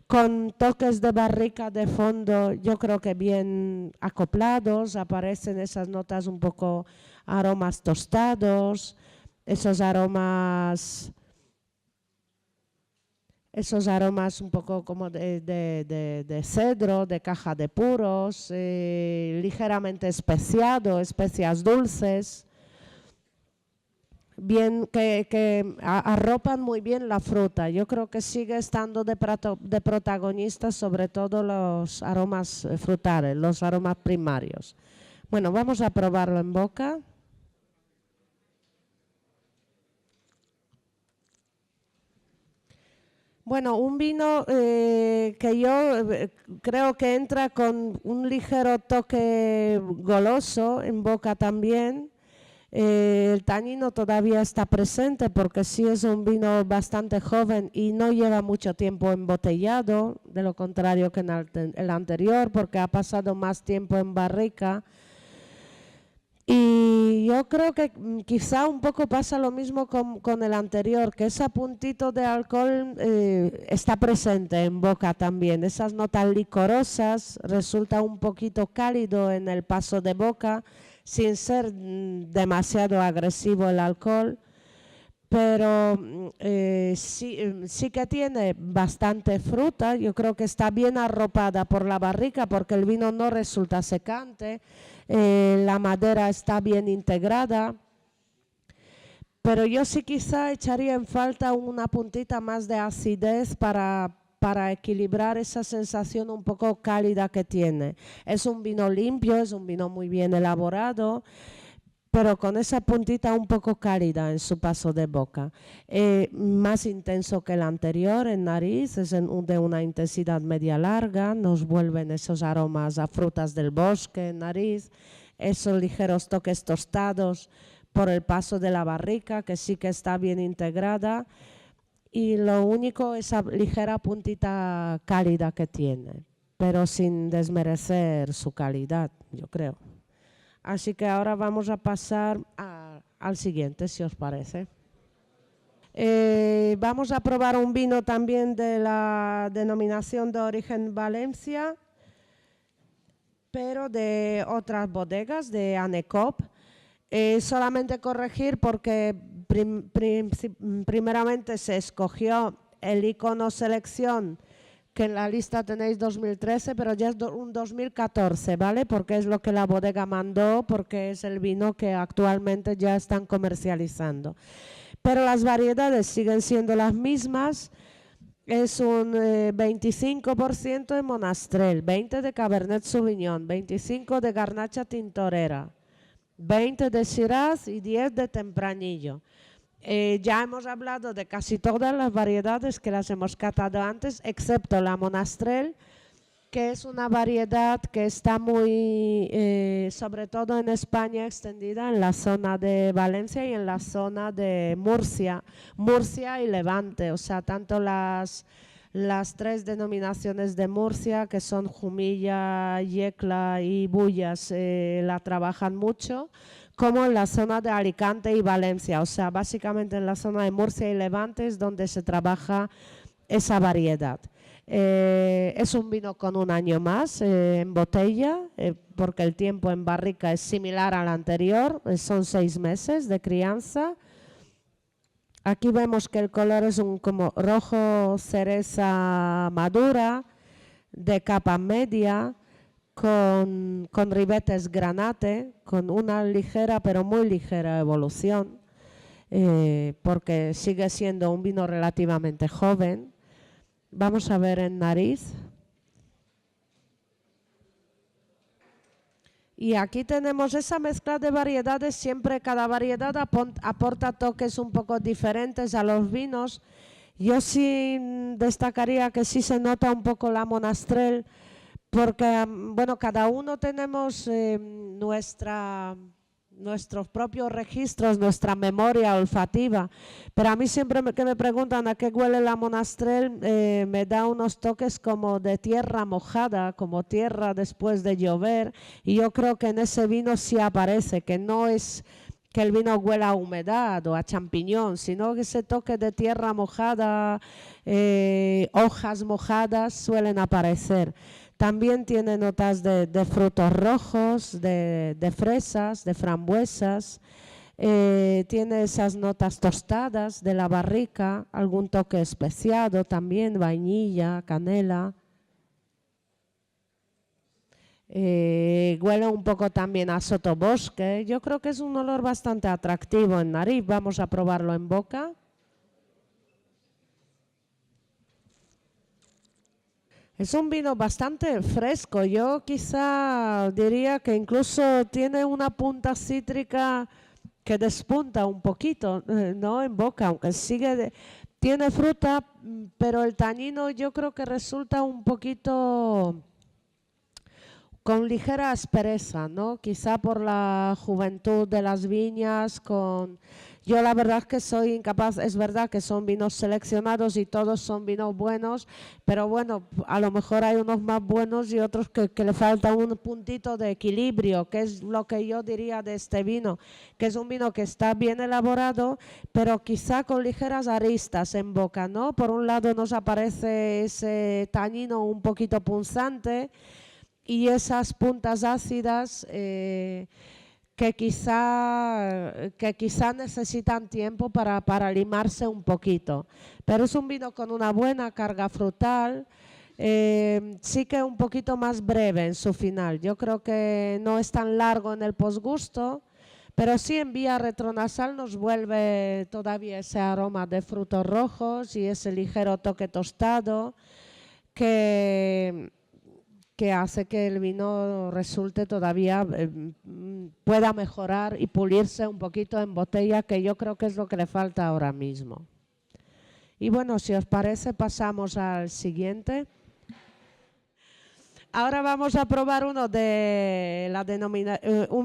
Speaker 2: con toques de barrica de fondo, yo creo que bien acoplados. Aparecen esas notas un poco aromas tostados, esos aromas un poco como de cedro, de caja de puros, ligeramente especiado, especias dulces. bien, que arropan muy bien la fruta. Yo creo que sigue estando de protagonista sobre todo los aromas frutales, los aromas primarios. Bueno, vamos a probarlo en boca. Bueno, un vino que yo creo que entra con un ligero toque goloso en boca también. El tanino todavía está presente porque sí es un vino bastante joven y no lleva mucho tiempo embotellado, de lo contrario que en el anterior, porque ha pasado más tiempo en barrica. Y yo creo que quizá un poco pasa lo mismo con el anterior, que ese puntito de alcohol está presente en boca también. Esas notas licorosas, resulta un poquito cálido en el paso de boca, sin ser demasiado agresivo el alcohol, pero sí que tiene bastante fruta. Yo creo que está bien arropada por la barrica porque el vino no resulta secante. La madera está bien integrada, pero yo sí quizá echaría en falta una puntita más de acidez para equilibrar esa sensación un poco cálida que tiene. Es un vino limpio, es un vino muy bien elaborado, pero con esa puntita un poco cálida en su paso de boca. Más intenso que el anterior en nariz, es de una intensidad media larga, nos vuelven esos aromas a frutas del bosque en nariz, esos ligeros toques tostados por el paso de la barrica, que sí que está bien integrada, y lo único, esa ligera puntita cálida que tiene, pero sin desmerecer su calidad, yo creo. Así que ahora vamos a pasar al siguiente, si os parece. Vamos a probar un vino también de la denominación de origen Valencia, pero de otras bodegas, de Anecop. Solamente corregir porque primeramente se escogió el icono selección, que en la lista tenéis 2013, pero ya es un 2014, ¿vale? Porque es lo que la bodega mandó, porque es el vino que actualmente ya están comercializando. Pero las variedades siguen siendo las mismas. Es un 25% de Monastrell, 20% de Cabernet Sauvignon, 25% de Garnacha Tintorera, 20% de Shiraz y 10% de Tempranillo. Ya hemos hablado de casi todas las variedades que las hemos catado antes, excepto la Monastrell, que es una variedad que está muy, sobre todo en España, extendida en la zona de Valencia y en la zona de Murcia y Levante. O sea, tanto las tres denominaciones de Murcia, que son Jumilla, Yecla y Bullas, la trabajan mucho, como en la zona de Alicante y Valencia. O sea, básicamente en la zona de Murcia y Levante es donde se trabaja esa variedad. Es un vino con un año más en botella, porque el tiempo en barrica es similar al anterior, son 6 meses de crianza. Aquí vemos que el color es un como rojo cereza madura, de capa media, con ribetes granate, con una ligera pero muy ligera evolución, porque sigue siendo un vino relativamente joven. Vamos a ver en nariz. Y aquí tenemos esa mezcla de variedades, siempre cada variedad aporta toques un poco diferentes a los vinos. Yo sí destacaría que sí se nota un poco la Monastrell, porque bueno, cada uno tenemos nuestros propios registros, nuestra memoria olfativa, pero a mí siempre que me preguntan a qué huele la Monastrell, me da unos toques como de tierra mojada, como tierra después de llover, y yo creo que en ese vino sí aparece, que no es que el vino huela a humedad o a champiñón, sino que ese toque de tierra mojada, hojas mojadas suelen aparecer. También tiene notas de frutos rojos, de fresas, de frambuesas. Tiene esas notas tostadas de la barrica, algún toque especiado también, vainilla, canela. Huele un poco también a sotobosque. Yo creo que es un olor bastante atractivo en nariz. Vamos a probarlo en boca. Es un vino bastante fresco. Yo quizá diría que incluso tiene una punta cítrica que despunta un poquito, ¿no? En boca, aunque tiene fruta, pero el tanino yo creo que resulta un poquito con ligera aspereza, ¿no? Quizá por la juventud de las viñas, yo la verdad es que soy incapaz, es verdad que son vinos seleccionados y todos son vinos buenos, pero bueno, a lo mejor hay unos más buenos y otros que le falta un puntito de equilibrio, que es lo que yo diría de este vino, que es un vino que está bien elaborado, pero quizá con ligeras aristas en boca, ¿no? Por un lado nos aparece ese tanino un poquito punzante, y esas puntas ácidas que quizá necesitan tiempo para limarse un poquito. Pero es un vino con una buena carga frutal, sí que un poquito más breve en su final. Yo creo que no es tan largo en el posgusto, pero sí en vía retronasal nos vuelve todavía ese aroma de frutos rojos y ese ligero toque tostado que hace que el vino resulte todavía, pueda mejorar y pulirse un poquito en botella, que yo creo que es lo que le falta ahora mismo. Y bueno, si os parece, pasamos al siguiente. Ahora vamos a probar un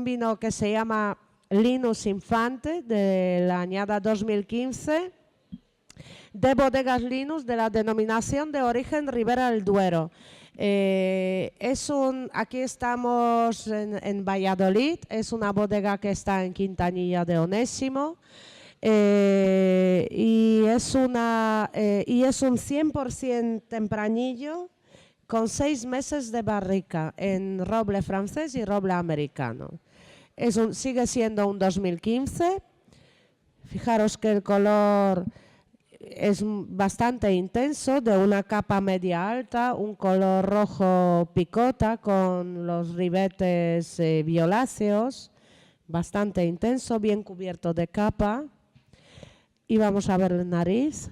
Speaker 2: vino que se llama Linus Infante, de la añada 2015, de Bodegas Linus, de la denominación de origen Ribera del Duero. Aquí estamos en Valladolid, es una bodega que está en Quintanilla de Onésimo, y es un 100% tempranillo con 6 meses de barrica en roble francés y roble americano. Sigue siendo un 2015. Fijaros que el color es bastante intenso, de una capa media alta, un color rojo picota con los ribetes violáceos, bastante intenso, bien cubierto de capa. Y vamos a ver la nariz.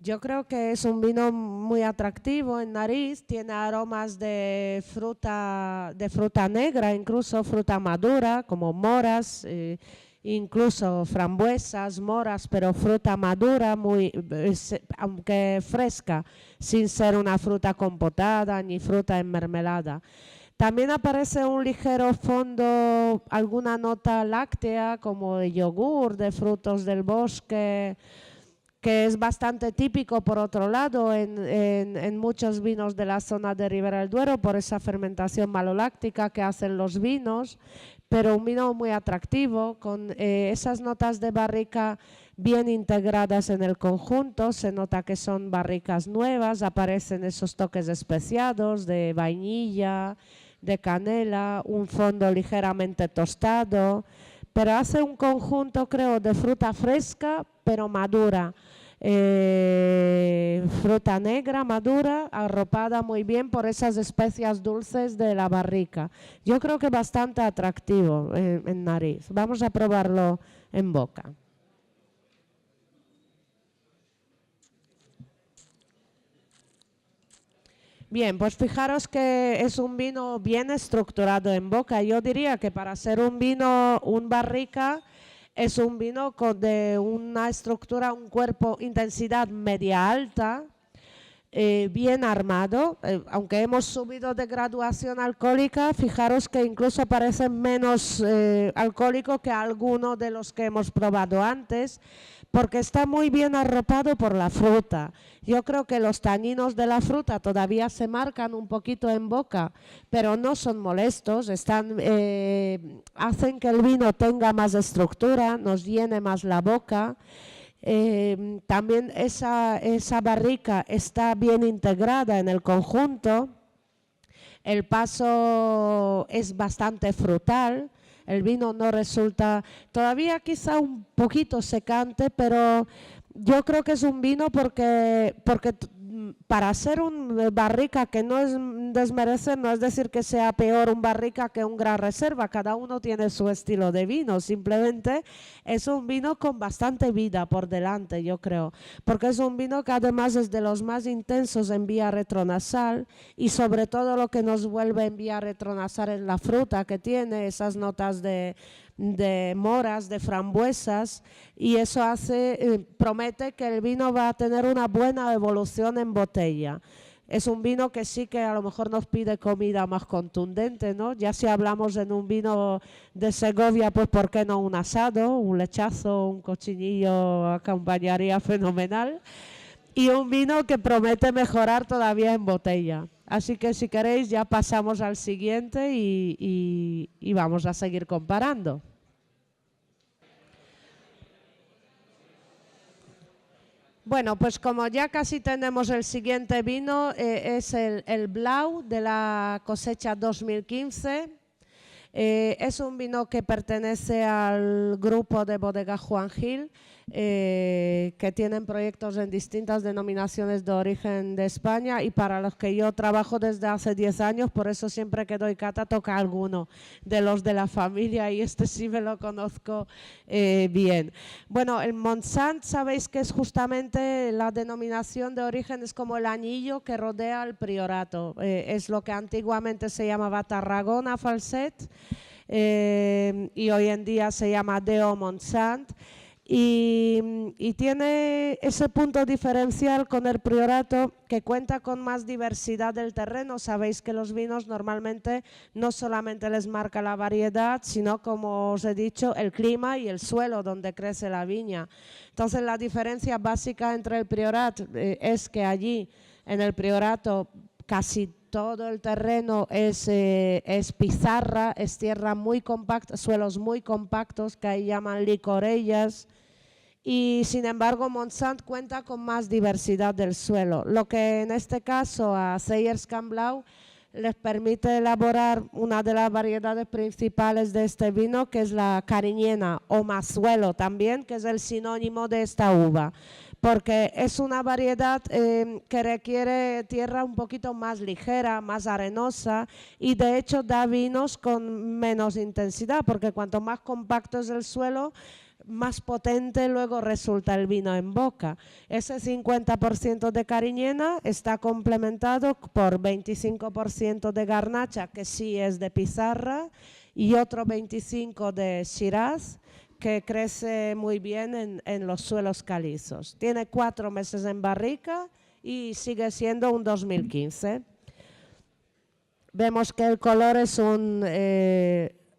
Speaker 2: Yo creo que es un vino muy atractivo en nariz, tiene aromas de fruta negra, incluso fruta madura, como moras, incluso frambuesas, moras, pero fruta madura, aunque fresca, sin ser una fruta compotada ni fruta enmermelada. También aparece un ligero fondo, alguna nota láctea, como de yogur, de frutos del bosque, que es bastante típico, por otro lado, en muchos vinos de la zona de Ribera del Duero, por esa fermentación maloláctica que hacen los vinos, pero un vino muy atractivo, con esas notas de barrica bien integradas en el conjunto. Se nota que son barricas nuevas, aparecen esos toques especiados de vainilla, de canela, un fondo ligeramente tostado, pero hace un conjunto, creo, de fruta fresca pero madura, fruta negra madura, arropada muy bien por esas especias dulces de la barrica. Yo creo que bastante atractivo en nariz. Vamos a probarlo en boca. Bien, pues fijaros que es un vino bien estructurado en boca. Yo diría que para ser un vino, un barrica, es un vino de una estructura, un cuerpo, intensidad media alta, bien armado. Aunque hemos subido de graduación alcohólica, fijaros que incluso parece menos alcohólico que alguno de los que hemos probado antes, porque está muy bien arropado por la fruta. Yo creo que los taninos de la fruta todavía se marcan un poquito en boca, pero no son molestos, hacen que el vino tenga más estructura, nos llene más la boca. También esa barrica está bien integrada en el conjunto. El paso es bastante frutal. El vino no resulta, todavía quizá un poquito secante, pero yo creo que es un vino porque para ser un barrica, que no es desmerecer, no es decir que sea peor un barrica que un Gran Reserva, cada uno tiene su estilo de vino, simplemente es un vino con bastante vida por delante, yo creo, porque es un vino que además es de los más intensos en vía retronasal y sobre todo lo que nos vuelve en vía retronasal es la fruta que tiene, esas notas de moras, de frambuesas, y eso promete que el vino va a tener una buena evolución en botella. Es un vino que sí que a lo mejor nos pide comida más contundente, ¿no? Ya si hablamos en un vino de Segovia, pues ¿por qué no un asado, un lechazo, un cochinillo acompañaría fenomenal? Y un vino que promete mejorar todavía en botella. Así que si queréis ya pasamos al siguiente y vamos a seguir comparando. Bueno, pues como ya casi tenemos el siguiente vino, es el Blau de la cosecha 2015. Es un vino que pertenece al grupo de Bodega Juan Gil, que tienen proyectos en distintas denominaciones de origen de España y para los que yo trabajo desde hace 10 años, por eso siempre que doy cata toca alguno de los de la familia y este sí me lo conozco bien. Bueno, el Montsant sabéis que es justamente la denominación de origen, es como el anillo que rodea el priorato, es lo que antiguamente se llamaba Tarragona Falset y hoy en día se llama Deo Montsant. Y tiene ese punto diferencial con el priorato que cuenta con más diversidad del terreno. Sabéis que los vinos normalmente no solamente les marca la variedad, sino como os he dicho, el clima y el suelo donde crece la viña. Entonces la diferencia básica entre el priorat es que allí en el priorato casi todo el terreno es pizarra, es tierra muy compacta, suelos muy compactos que ahí llaman licorellas. Y sin embargo Montsant cuenta con más diversidad del suelo, lo que en este caso a Cellers Camp Blau les permite elaborar una de las variedades principales de este vino, que es la cariñena o mazuelo también, que es el sinónimo de esta uva, porque es una variedad que requiere tierra un poquito más ligera, más arenosa y de hecho da vinos con menos intensidad, porque cuanto más compacto es el suelo, más potente luego resulta el vino en boca. Ese 50% de cariñena está complementado por 25% de garnacha, que sí es de pizarra, y otro 25% de shiraz, que crece muy bien en los suelos calizos. Tiene 4 meses en barrica y sigue siendo un 2015. Vemos que el color es un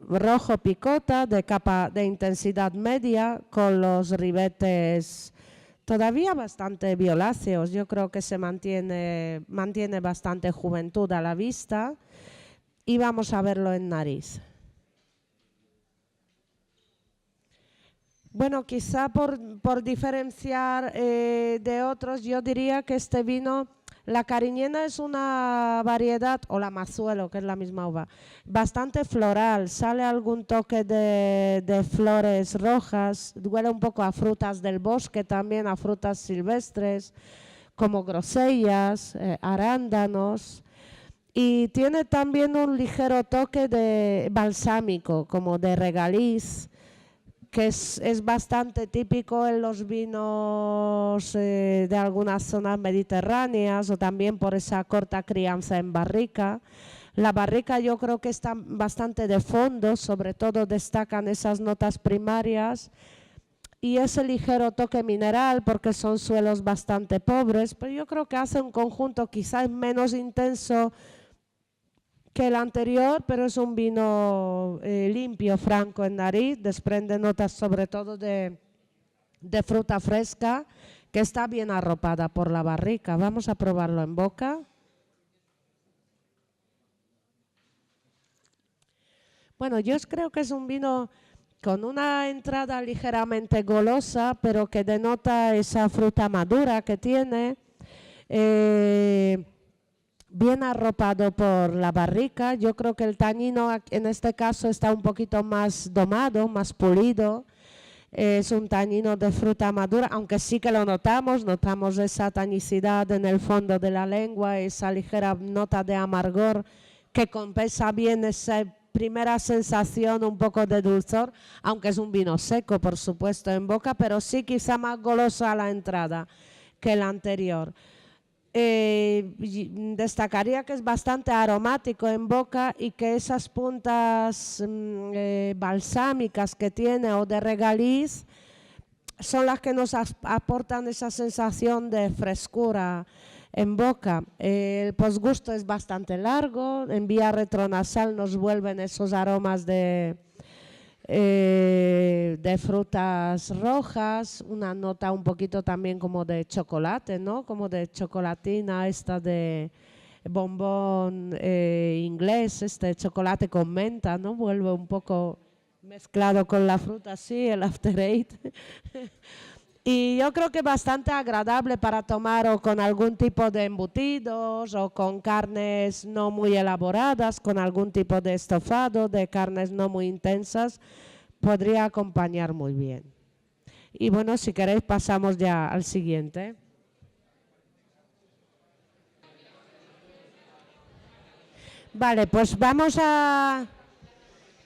Speaker 2: rojo picota de capa de intensidad media con los ribetes todavía bastante violáceos. Yo creo que se mantiene bastante juventud a la vista y vamos a verlo en nariz. Bueno, quizá por diferenciar de otros, yo diría que este vino, la cariñena es una variedad, o la mazuelo, que es la misma uva, bastante floral, sale algún toque de flores rojas, huele un poco a frutas del bosque también, a frutas silvestres, como grosellas, arándanos, y tiene también un ligero toque de balsámico, como de regaliz, que es bastante típico en los vinos de algunas zonas mediterráneas o también por esa corta crianza en barrica. La barrica yo creo que está bastante de fondo, sobre todo destacan esas notas primarias y ese ligero toque mineral porque son suelos bastante pobres, pero yo creo que hace un conjunto quizás menos intenso que el anterior, pero es un vino limpio, franco en nariz, desprende notas sobre todo de fruta fresca, que está bien arropada por la barrica. Vamos a probarlo en boca. Bueno, yo creo que es un vino con una entrada ligeramente golosa, pero que denota esa fruta madura que tiene. Bien arropado por la barrica. Yo creo que el tanino en este caso está un poquito más domado, más pulido Es un tañino de fruta madura, aunque sí que lo notamos esa tanicidad en el fondo de la lengua, esa ligera nota de amargor que compensa bien esa primera sensación un poco de dulzor, aunque es un vino seco, por supuesto, en boca, pero sí quizá más golosa a la entrada que el anterior. Destacaría que es bastante aromático en boca y que esas puntas balsámicas que tiene o de regaliz son las que nos aportan esa sensación de frescura en boca. El posgusto es bastante largo, en vía retronasal nos vuelven esos aromas de frutas rojas, una nota un poquito también como de chocolate, ¿no? Como de chocolatina, esta de bombón inglés, este chocolate con menta, ¿no? Vuelve un poco mezclado con la fruta, sí, el after eight. Y yo creo que bastante agradable para tomar o con algún tipo de embutidos o con carnes no muy elaboradas, con algún tipo de estofado, de carnes no muy intensas, podría acompañar muy bien. Y bueno, si queréis pasamos ya al siguiente. Vale, pues vamos a...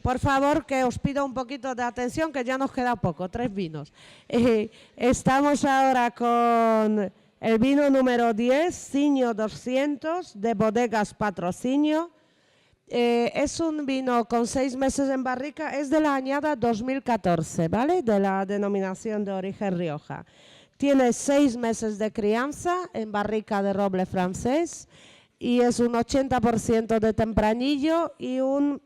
Speaker 2: Por favor, que os pido un poquito de atención, que ya nos queda poco, 3 vinos. Estamos ahora con el vino número 10, Cigno 200, de Bodegas Patrocinio. Es un vino con 6 meses en barrica, es de la añada 2014, ¿vale? De la denominación de origen Rioja. Tiene 6 meses de crianza en barrica de roble francés y es un 80% de tempranillo y un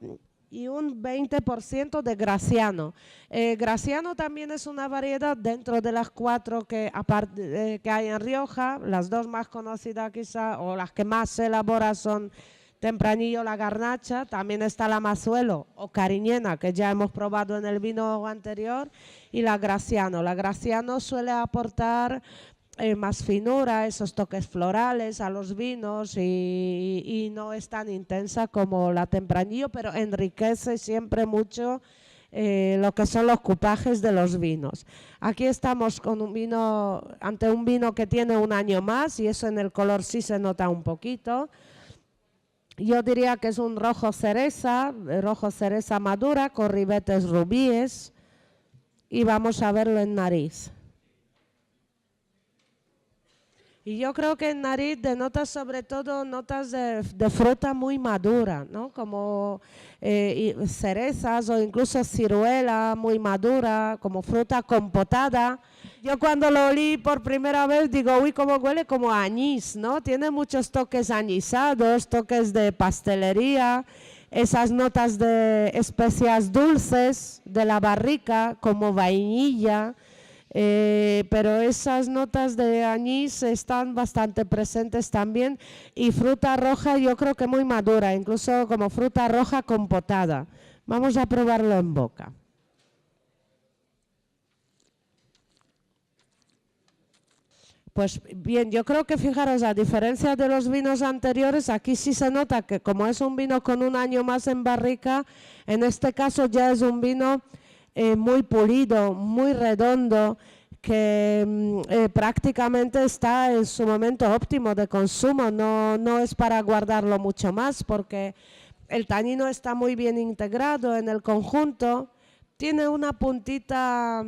Speaker 2: 20% de Graciano. Graciano también es una variedad dentro de las 4 que hay en Rioja. Las 2 más conocidas quizá, o las que más se elaboran son Tempranillo, la Garnacha. También está la Mazuelo o Cariñena, que ya hemos probado en el vino anterior, y la Graciano. La Graciano suele aportar más finura, esos toques florales a los vinos y no es tan intensa como la Tempranillo, pero enriquece siempre mucho lo que son los cupajes de los vinos. Aquí estamos con ante un vino que tiene un año más y eso en el color sí se nota un poquito. Yo diría que es un rojo cereza madura con ribetes rubíes y vamos a verlo en nariz. Y yo creo que en nariz denota sobre todo notas de fruta muy madura, ¿no? Como cerezas o incluso ciruela muy madura, como fruta compotada. Yo cuando lo olí por primera vez digo, uy, cómo huele como a anís, ¿no? Tiene muchos toques anisados, toques de pastelería, esas notas de especias dulces de la barrica como vainilla. Pero esas notas de anís están bastante presentes también y fruta roja yo creo que muy madura, incluso como fruta roja compotada. Vamos a probarlo en boca. Pues bien, yo creo que fijaros, a diferencia de los vinos anteriores, aquí sí se nota que como es un vino con un año más en barrica, en este caso ya es un vino muy pulido, muy redondo, que prácticamente está en su momento óptimo de consumo, no es para guardarlo mucho más porque el tanino está muy bien integrado en el conjunto, tiene una puntita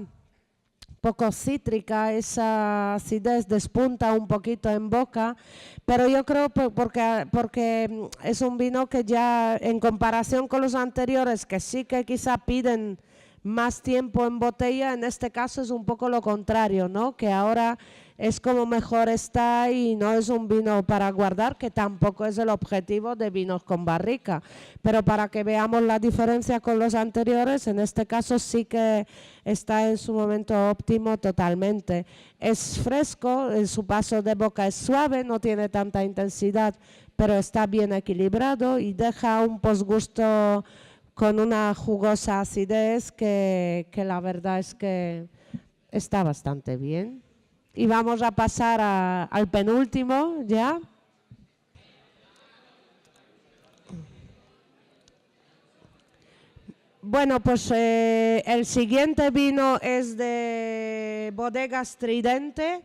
Speaker 2: poco cítrica, esa acidez despunta un poquito en boca, pero yo creo porque es un vino que ya en comparación con los anteriores, que sí que quizá piden más tiempo en botella, en este caso es un poco lo contrario, ¿no? Que ahora es como mejor está y no es un vino para guardar, que tampoco es el objetivo de vinos con barrica. Pero para que veamos la diferencia con los anteriores, en este caso sí que está en su momento óptimo totalmente. Es fresco, en su paso de boca es suave, no tiene tanta intensidad, pero está bien equilibrado y deja un posgusto con una jugosa acidez que la verdad es que está bastante bien. Y vamos a pasar al penúltimo ya. Bueno, pues el siguiente vino es de Bodegas Tridente,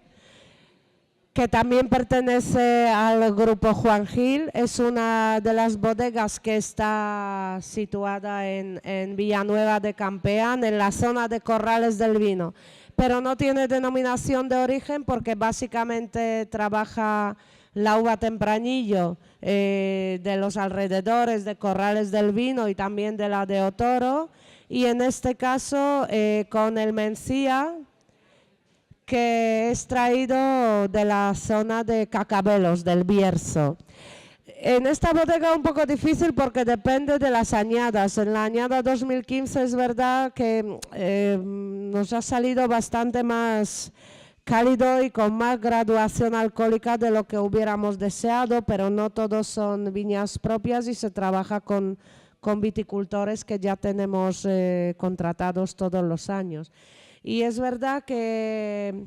Speaker 2: que también pertenece al grupo Juan Gil. Es una de las bodegas que está situada en Villanueva de Campeán, en la zona de Corrales del Vino, pero no tiene denominación de origen porque básicamente trabaja la uva Tempranillo de los alrededores de Corrales del Vino y también de la de Otoro, y en este caso con el Mencía, que es traído de la zona de Cacabelos, del Bierzo. En esta bodega un poco difícil porque depende de las añadas. En la añada 2015 es verdad que nos ha salido bastante más cálido y con más graduación alcohólica de lo que hubiéramos deseado, pero no todos son viñas propias y se trabaja con viticultores que ya tenemos contratados todos los años. Y es verdad que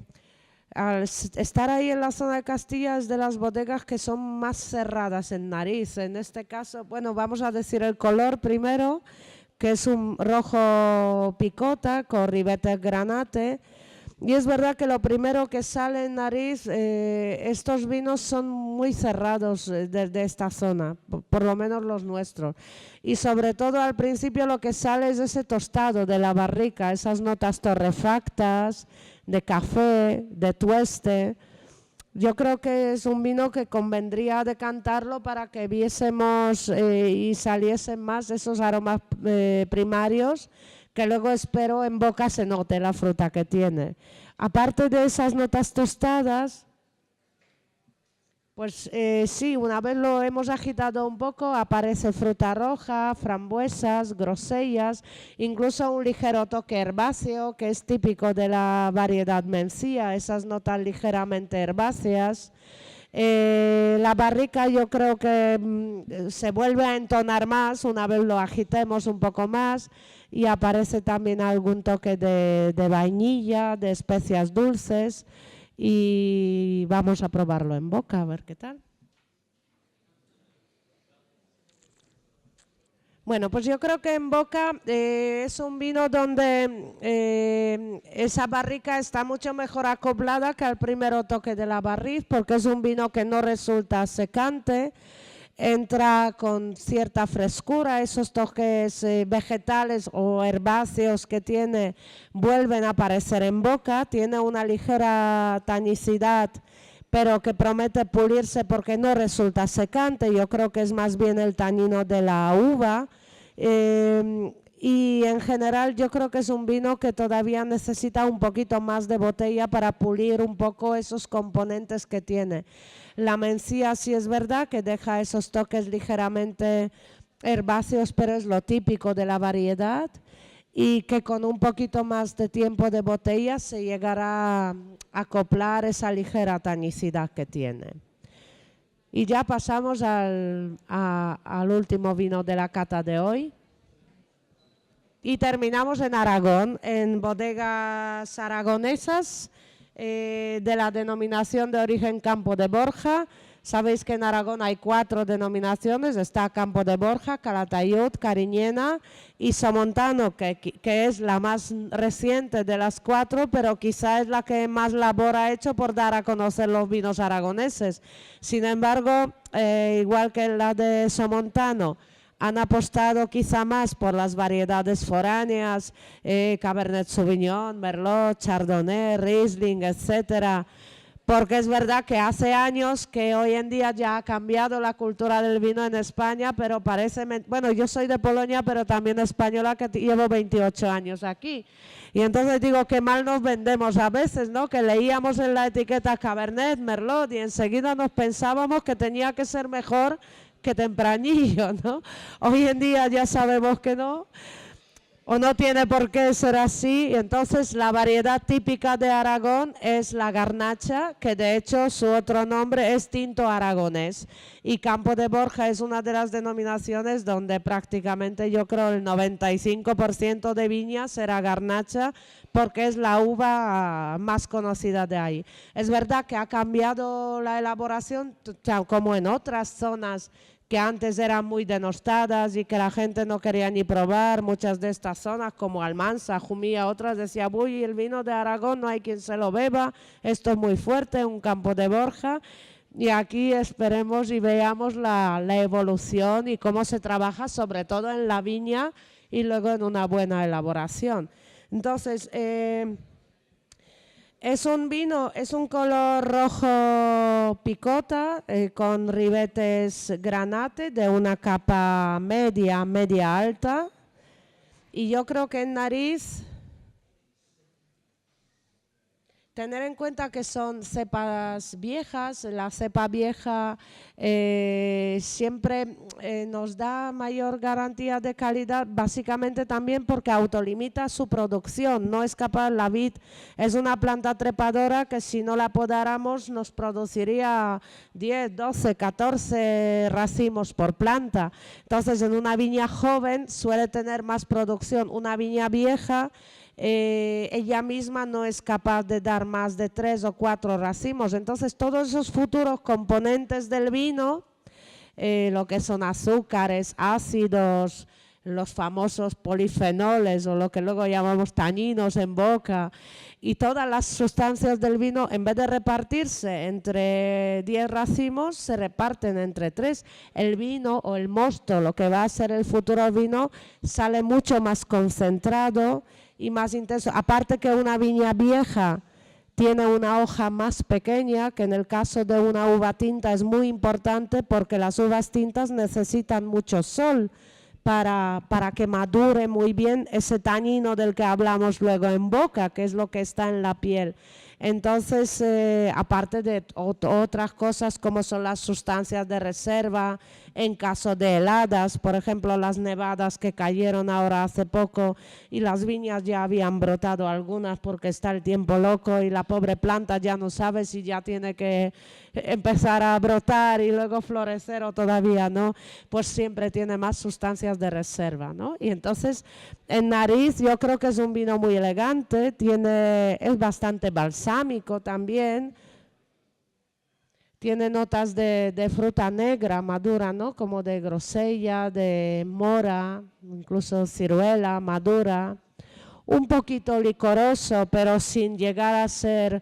Speaker 2: al estar ahí en la zona de Castilla es de las bodegas que son más cerradas en nariz. En este caso, bueno, vamos a decir el color primero, que es un rojo picota con ribetes granate. Y es verdad que lo primero que sale en nariz, estos vinos son muy cerrados de esta zona, por lo menos los nuestros. Y sobre todo al principio lo que sale es ese tostado de la barrica, esas notas torrefactas, de café, de tueste. Yo creo que es un vino que convendría decantarlo para que viésemos y saliesen más esos aromas primarios, que luego espero en boca se note la fruta que tiene. Aparte de esas notas tostadas, pues sí, una vez lo hemos agitado un poco, aparece fruta roja, frambuesas, grosellas, incluso un ligero toque herbáceo, que es típico de la variedad Mencía, esas notas ligeramente herbáceas. La barrica yo creo que se vuelve a entonar más una vez lo agitemos un poco más, y aparece también algún toque de vainilla, de especias dulces, y vamos a probarlo en boca a ver qué tal. Bueno, pues yo creo que en boca es un vino donde esa barrica está mucho mejor acoplada que al primero toque de la barriz, porque es un vino que no resulta secante, entra con cierta frescura, esos toques vegetales o herbáceos que tiene vuelven a aparecer en boca, tiene una ligera tanicidad, pero que promete pulirse porque no resulta secante. Yo creo que es más bien el tanino de la uva. Y en general yo creo que es un vino que todavía necesita un poquito más de botella para pulir un poco esos componentes que tiene. La Mencía sí es verdad que deja esos toques ligeramente herbáceos, pero es lo típico de la variedad, y que con un poquito más de tiempo de botella se llegará a acoplar esa ligera tanicidad que tiene. Y ya pasamos al último vino de la cata de hoy. Y terminamos en Aragón, en bodegas aragonesas de la denominación de origen Campo de Borja. Sabéis que en Aragón hay 4 denominaciones, está Campo de Borja, Calatayud, Cariñena y Somontano, que es la más reciente de las 4, pero quizá es la que más labor ha hecho por dar a conocer los vinos aragoneses. Sin embargo, igual que la de Somontano, han apostado quizá más por las variedades foráneas, Cabernet Sauvignon, Merlot, Chardonnay, Riesling, etcétera, porque es verdad que hace años que hoy en día ya ha cambiado la cultura del vino en España, pero parece, bueno, yo soy de Polonia, pero también española, que llevo 28 años aquí. Y entonces digo que mal nos vendemos a veces, ¿no? Que leíamos en la etiqueta Cabernet, Merlot, y enseguida nos pensábamos que tenía que ser mejor que Tempranillo, ¿no? Hoy en día ya sabemos que no, o no tiene por qué ser así. Entonces la variedad típica de Aragón es la garnacha, que de hecho su otro nombre es tinto aragonés, y Campo de Borja es una de las denominaciones donde prácticamente yo creo el 95% de viñas será garnacha, porque es la uva más conocida de ahí. Es verdad que ha cambiado la elaboración, como en otras zonas que antes eran muy denostadas y que la gente no quería ni probar. Muchas de estas zonas, como Almansa, Jumilla, otras, decían, uy, el vino de Aragón no hay quien se lo beba, esto es muy fuerte, un campo de Borja. Y aquí esperemos y veamos la evolución y cómo se trabaja, sobre todo en la viña y luego en una buena elaboración. Entonces, es un vino, es un color rojo picota con ribetes granate de una capa media, media alta. Y yo creo que en nariz, tener en cuenta que son cepas viejas, la cepa vieja siempre nos da mayor garantía de calidad, básicamente también porque autolimita su producción, no es capaz, la vid es una planta trepadora que si no la podáramos nos produciría 10, 12, 14 racimos por planta. Entonces en una viña joven suele tener más producción, una viña vieja ella misma no es capaz de dar más de 3 o 4 racimos. Entonces todos esos futuros componentes del vino, lo que son azúcares, ácidos, los famosos polifenoles o lo que luego llamamos taninos en boca, y todas las sustancias del vino, en vez de repartirse entre 10 racimos, se reparten entre 3. El vino o el mosto, lo que va a ser el futuro vino, sale mucho más concentrado y más intenso. Aparte que una viña vieja tiene una hoja más pequeña, que en el caso de una uva tinta es muy importante porque las uvas tintas necesitan mucho sol para que madure muy bien ese tanino del que hablamos luego en boca, que es lo que está en la piel. Entonces, aparte de otras cosas como son las sustancias de reserva, en caso de heladas, por ejemplo, las nevadas que cayeron ahora hace poco y las viñas ya habían brotado algunas porque está el tiempo loco y la pobre planta ya no sabe si ya tiene que empezar a brotar y luego florecer o todavía no, pues siempre tiene más sustancias de reserva, ¿no? Y entonces, en nariz yo creo que es un vino muy elegante, es bastante balsámico también. Tiene notas de fruta negra madura, ¿no? Como de grosella, de mora, incluso ciruela madura. Un poquito licoroso, pero sin llegar a ser,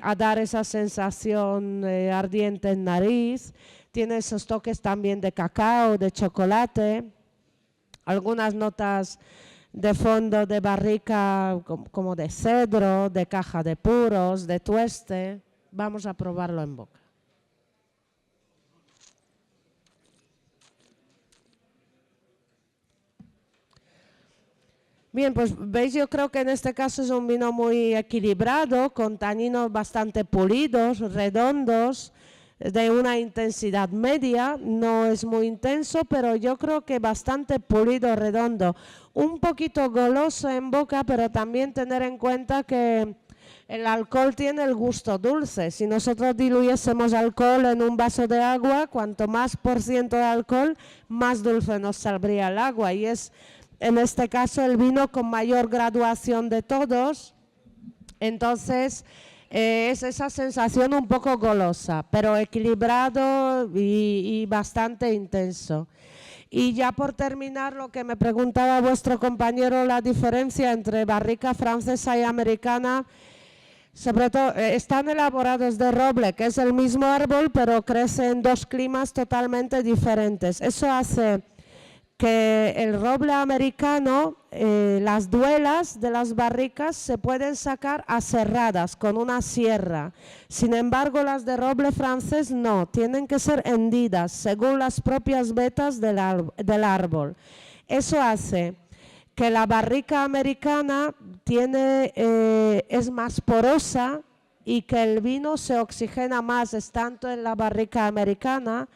Speaker 2: a dar esa sensación ardiente en nariz. Tiene esos toques también de cacao, de chocolate. Algunas notas de fondo de barrica como de cedro, de caja de puros, de tueste. Vamos a probarlo en boca. Bien, pues veis, yo creo que en este caso es un vino muy equilibrado, con taninos bastante pulidos, redondos, de una intensidad media, no es muy intenso, pero yo creo que bastante pulido, redondo. Un poquito goloso en boca, pero también tener en cuenta que el alcohol tiene el gusto dulce. Si nosotros diluyésemos alcohol en un vaso de agua, cuanto más % de alcohol, más dulce nos saldría el agua. Y es, en este caso, el vino con mayor graduación de todos. Entonces, es esa sensación un poco golosa, pero equilibrado y bastante intenso. Y ya por terminar, lo que me preguntaba vuestro compañero, la diferencia entre barrica francesa y americana. Sobre todo, están elaborados de roble, que es el mismo árbol, pero crece en 2 climas totalmente diferentes. Eso hace que el roble americano, las duelas de las barricas se pueden sacar aserradas con una sierra. Sin embargo, las de roble francés no, tienen que ser hendidas según las propias vetas del árbol. Eso hace que la barrica americana es más porosa y que el vino se oxigena más estando en la barrica americana.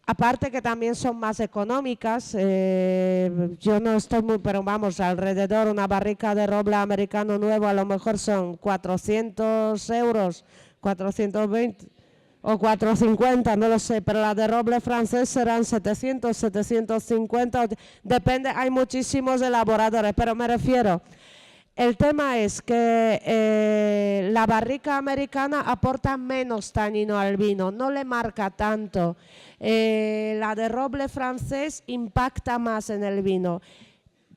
Speaker 2: Aparte que también son más económicas, yo no estoy muy, pero vamos, alrededor una barrica de roble americano nuevo a lo mejor son 400 euros, 420 o 450, no lo sé, pero la de roble francés serán 700, 750, depende, hay muchísimos elaboradores, pero me refiero, el tema es que la barrica americana aporta menos tanino al vino, no le marca tanto. La de roble francés impacta más en el vino,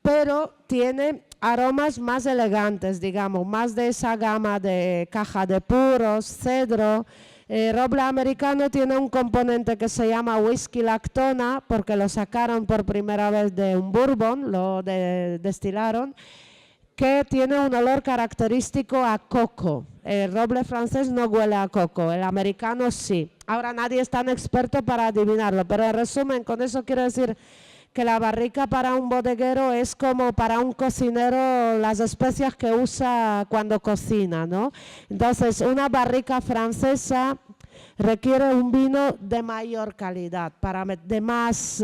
Speaker 2: pero tiene aromas más elegantes, digamos, más de esa gama de caja de puros, cedro. Roble americano tiene un componente que se llama whisky lactona, porque lo sacaron por primera vez de un bourbon, lo destilaron, que tiene un olor característico a coco. El roble francés no huele a coco, el americano sí. Ahora nadie es tan experto para adivinarlo, pero en resumen, con eso quiero decir que la barrica para un bodeguero es como para un cocinero las especias que usa cuando cocina, ¿no? Entonces, una barrica francesa requiere un vino de mayor calidad, de más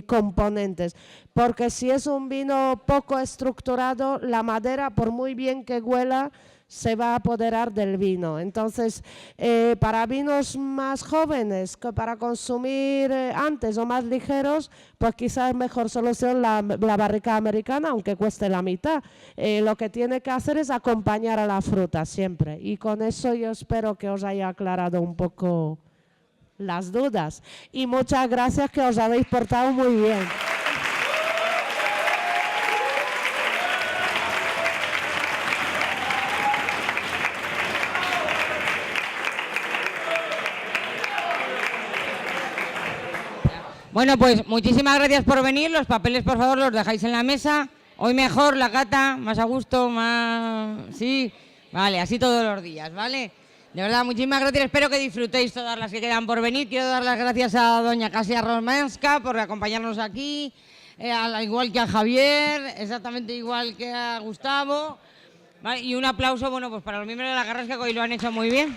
Speaker 2: componentes, porque si es un vino poco estructurado, la madera, por muy bien que huela, se va a apoderar del vino. Entonces, para vinos más jóvenes, para consumir antes o más ligeros, pues quizás es mejor solución la barrica americana, aunque cueste la mitad. Lo que tiene que hacer es acompañar a la fruta siempre. Y con eso yo espero que os haya aclarado un poco las dudas. Y muchas gracias, que os habéis portado muy bien.
Speaker 1: Bueno, pues muchísimas gracias por venir. Los papeles, por favor, los dejáis en la mesa. Hoy mejor la cata, más a gusto, más... Sí, vale, así todos los días, ¿vale? De verdad, muchísimas gracias. Espero que disfrutéis todas las que quedan por venir. Quiero dar las gracias a doña Kasia Romanska por acompañarnos aquí, al igual que a Javier, exactamente igual que a Gustavo. ¿Vale? Y un aplauso, bueno, pues para los miembros de la Carrasca, que hoy lo han hecho muy bien.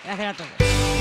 Speaker 1: Gracias a todos.